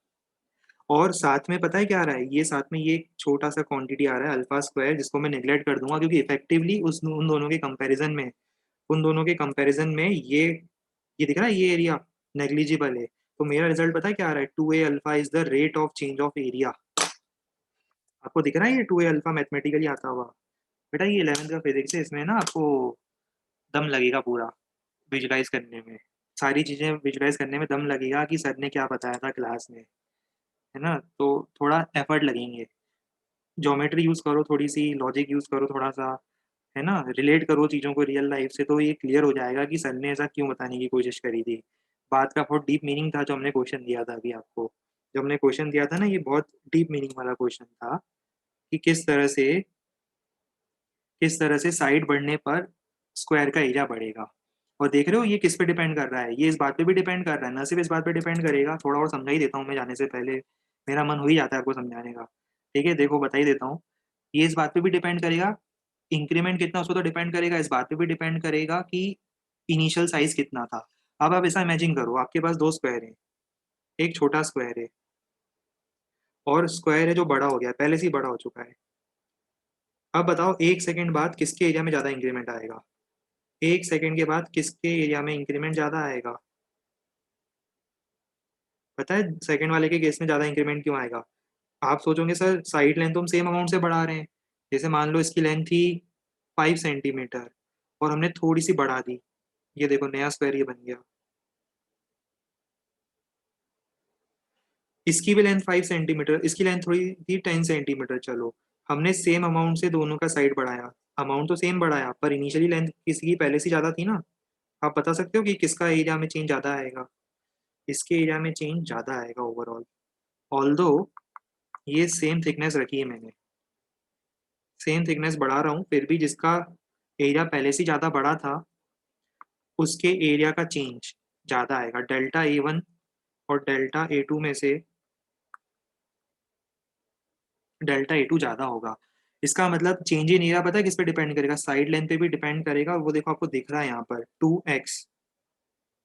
और साथ में पता है क्या आ रहा है, ये साथ में ये एक छोटा सा क्वांटिटी आ रहा है अल्फा स्क्वायर, जिसको मैं नेग्लेक्ट कर दूंगा क्योंकि इफेक्टिवली उस उन दोनों के कंपैरिजन में, उन दोनों के कंपैरिजन में ये दिख रहा है ये एरिया नेग्लिजिबल है। तो मेरा रिजल्ट पता है क्या आ रहा है, 2a alpha is the rate of change of area. आपको दिख रहा है ये 2a अल्फा मैथमेटिकली आता हुआ। बेटा ये 11th का फिजिक्स है, इसमें ना आपको दम लगेगा पूरा विजुलाइज करने में। सारी चीज़ें विजुलाइज करने में दम लगेगा कि सर ने क्या बताया था क्लास में, है ना? तो थोड़ा एफर्ट लगेंगे। ज्योमेट्री यूज़ करो थोड़ी-सी, लॉजिक यूज़ करो थोड़ा-सा, है ना? रिलेट करो चीज़ों को रियल लाइफ़ से, तो ये क्लियर हो जाएगा कि सर ने ऐसा क्यों बताने की कोशिश करी थी। बात का बहुत डीप मीनिंग था जो हमने क्वेश्चन दिया था अभी आपको। जो हमने क्वेश्चन दिया था ना, ये बहुत डीप मीनिंग वाला क्वेश्चन था कि किस तरह से साइड बढ़ने पर स्क्वायर का एरिया बढ़ेगा। और देख रहे हो ये किस पे डिपेंड कर रहा है? ये इस बात पे भी डिपेंड कर रहा है, ना सिर्फ़ इस बात पे डिपेंड करेगा, थोड़ा और समझा ही देता हूँ मैं जाने से पहले, मेरा मन हो ही जाता है आपको समझाने का। ठीक है, देखो बता ही देता हूँ। ये इस बात पे भी डिपेंड करेगा, इंक्रीमेंट कितना उसको तो डिपेंड करेगा, इस बात पे भी डिपेंड करेगा कि इनिशियल साइज़ कितना था। अब आप ऐसा इमेजिन करो, आपके पास 2 स्क्वायर हैं, एक छोटा स्क्वायर है और स्क्वायर है जो बड़ा हो गया है, पहले से ही बड़ा हो चुका है। अब बताओ 1 सेकंड बाद किसके एरिया में ज़्यादा इंक्रीमेंट आएगा? 1 सेकंड के बाद किसके एरिया में इंक्रीमेंट ज़्यादा आएगा? पता है सेकंड वाले के केस में ज़्यादा इंक्रीमेंट क्यों आएगा? आप सोचोगे सर साइड लेंथ तो हम सेम अमाउंट से बढ़ा रहे हैं। जैसे मान लो इसकी लेंथ थी 5 सेंटीमीटर और हमने थोड़ी-सी बढ़ा दी। ये देखो नया स्क्वायर ये बन गया। इसकी भी लेंथ 5 सेंटीमीटर, इसकी लेंथ थोड़ी थी 10 सेंटीमीटर चलो। हमने सेम अमाउंट से दोनों का साइड बढ़ाया। अमाउंट तो सेम बढ़ाया पर इनिशियली लेंथ किसी की पहले से ज़्यादा थी ना। आप बता सकते हो कि किसका एरिया में चेंज ज़्यादा आएगा? इसके एरिया में चेंज ज़्यादा आएगा ओवरऑल। ऑल्दो ये सेम थिकनेस रखी है मैंने, सेम थिकनेस बढ़ा रहा हूँ, फिर भी जिसका एरिया पहले से ज़्यादा बड़ा था, उसके एरिया का चेंज ज़्यादा आएगा। डेल्टा A1 और डेल्टा A2 में से डेल्टा A2 ज़्यादा होगा। इसका मतलब चेंज इन एरिया पता है किस पे डिपेंड करेगा? साइड लेंथ पे भी डिपेंड करेगा, वो देखो आपको दिख रहा है यहाँ पर 2x।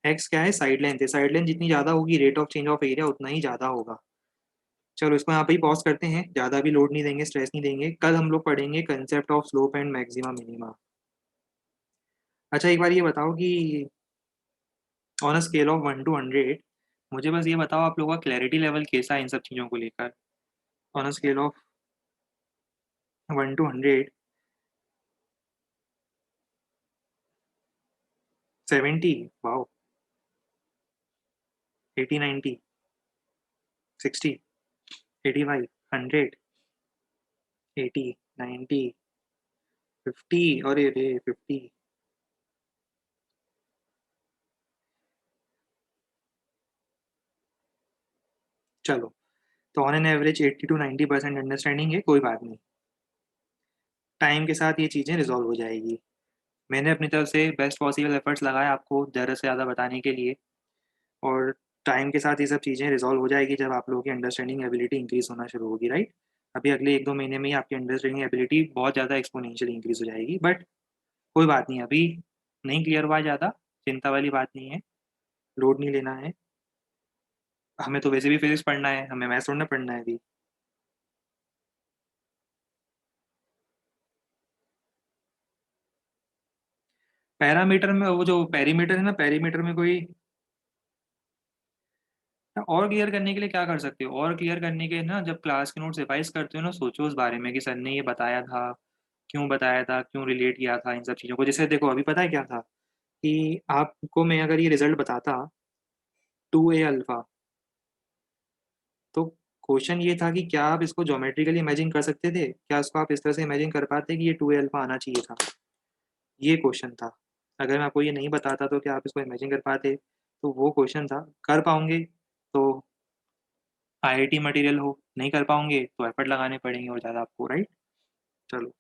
x क्या है? साइड लेंथ है। साइड लेंथ जितनी ज़्यादा होगी, rate of change of area उतना ही ज़्यादा होगा। चलो इसको यहाँ पे ही पॉज़ करते हैं, ज़्यादा भी लोड नहीं देंगे, स्ट्रेस नहीं देंगे। कल हम लोग पढ़ेंगे concept of slope and maxima minima. अच्छा एक बार ये बताओ कि on a scale of 1 to 100 मुझे बस ये बताओ आप लोगों का क्लैरिटी लेवल कैसा है इन सब चीज़ों को लेकर? On a scale of 1 to 100 70 wow! 80, 90, 60, 85, 100, 80, 90, 50 अरे रे 50। चलो तो on an average 80 to 90% understanding है, कोई बात नहीं। टाइम के साथ ये चीज़ें रिज़ॉल्व हो जाएगी। मैंने अपनी तरफ से बेस्ट पॉसिबल एफर्ट्स लगाए आपको ज़्यादा से ज़्यादा बताने के लिए और टाइम के साथ ये सब चीज़ें रिज़ॉल्व हो जाएगी जब आप लोगों की अंडरस्टैंडिंग एबिलिटी इंक्रीज़ होना शुरू होगी, राइट? अभी अगले 1-2 महीने में ही आपकी अंडरस्टैंडिंग एबिलिटी बहुत ज़्यादा एक्स्पोनेंशियली इंक्रीज़ हो जाएगी, बट कोई बात नहीं, अभी नहीं क्लियर हुआ है ज़्यादा, चिंता वाली बात नहीं है, लोड नहीं लेना है। हमें तो वैसे भी फिज़िक्स पढ़ना है, हमें मैथ्स थोड़ी ना पढ़ना है अभी। पैरामीटर में वो जो पेरीमीटर है ना, पेरीमीटर में कोई और क्लियर करने के लिए क्या कर सकते हो? और क्लियर करने के ना जब क्लास के नोट्स रिवाइज़ करते हो ना, सोचो उस बारे में कि सर ने ये बताया था, क्यों रिलेट किया था इन सब चीज़ों को। जैसे देखो अभी पता है क्या था कि आपको मैं अगर ये रिज़ल्ट बताता 2a अल्फ़ा, तो क्वेश्चन ये था कि क्या आप इसको ज्योमेट्रिकली इमेजिन कर सकते थे? क्या इसको आप इस तरह से इमेजिन कर पाते कि ये 2a अल्फ़ा आना चाहिए था? ये क्वेश्चन था। अगर मैं आपको ये नहीं बताता तो क्या आप इसको इमेजिन कर पाते? तो वो क्वेश्चन था। कर पाओगे तो आईआईटी मटेरियल हो, नहीं कर पाओगे तो एफर्ट लगाने पड़ेंगे और ज़्यादा आपको, राइट? चलो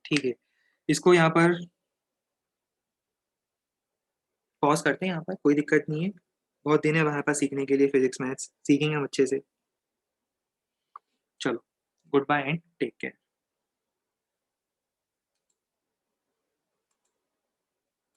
ठीक है। इसको यहाँ पर पॉज़ करते हैं यहाँ पर, कोई दिक्कत नहीं है। बहुत दिन है हमारे पास सीखने के लिए फिज़िक्स, मैथ्स, सीखेंगे हम अच्छे से। चलो, goodbye and take care.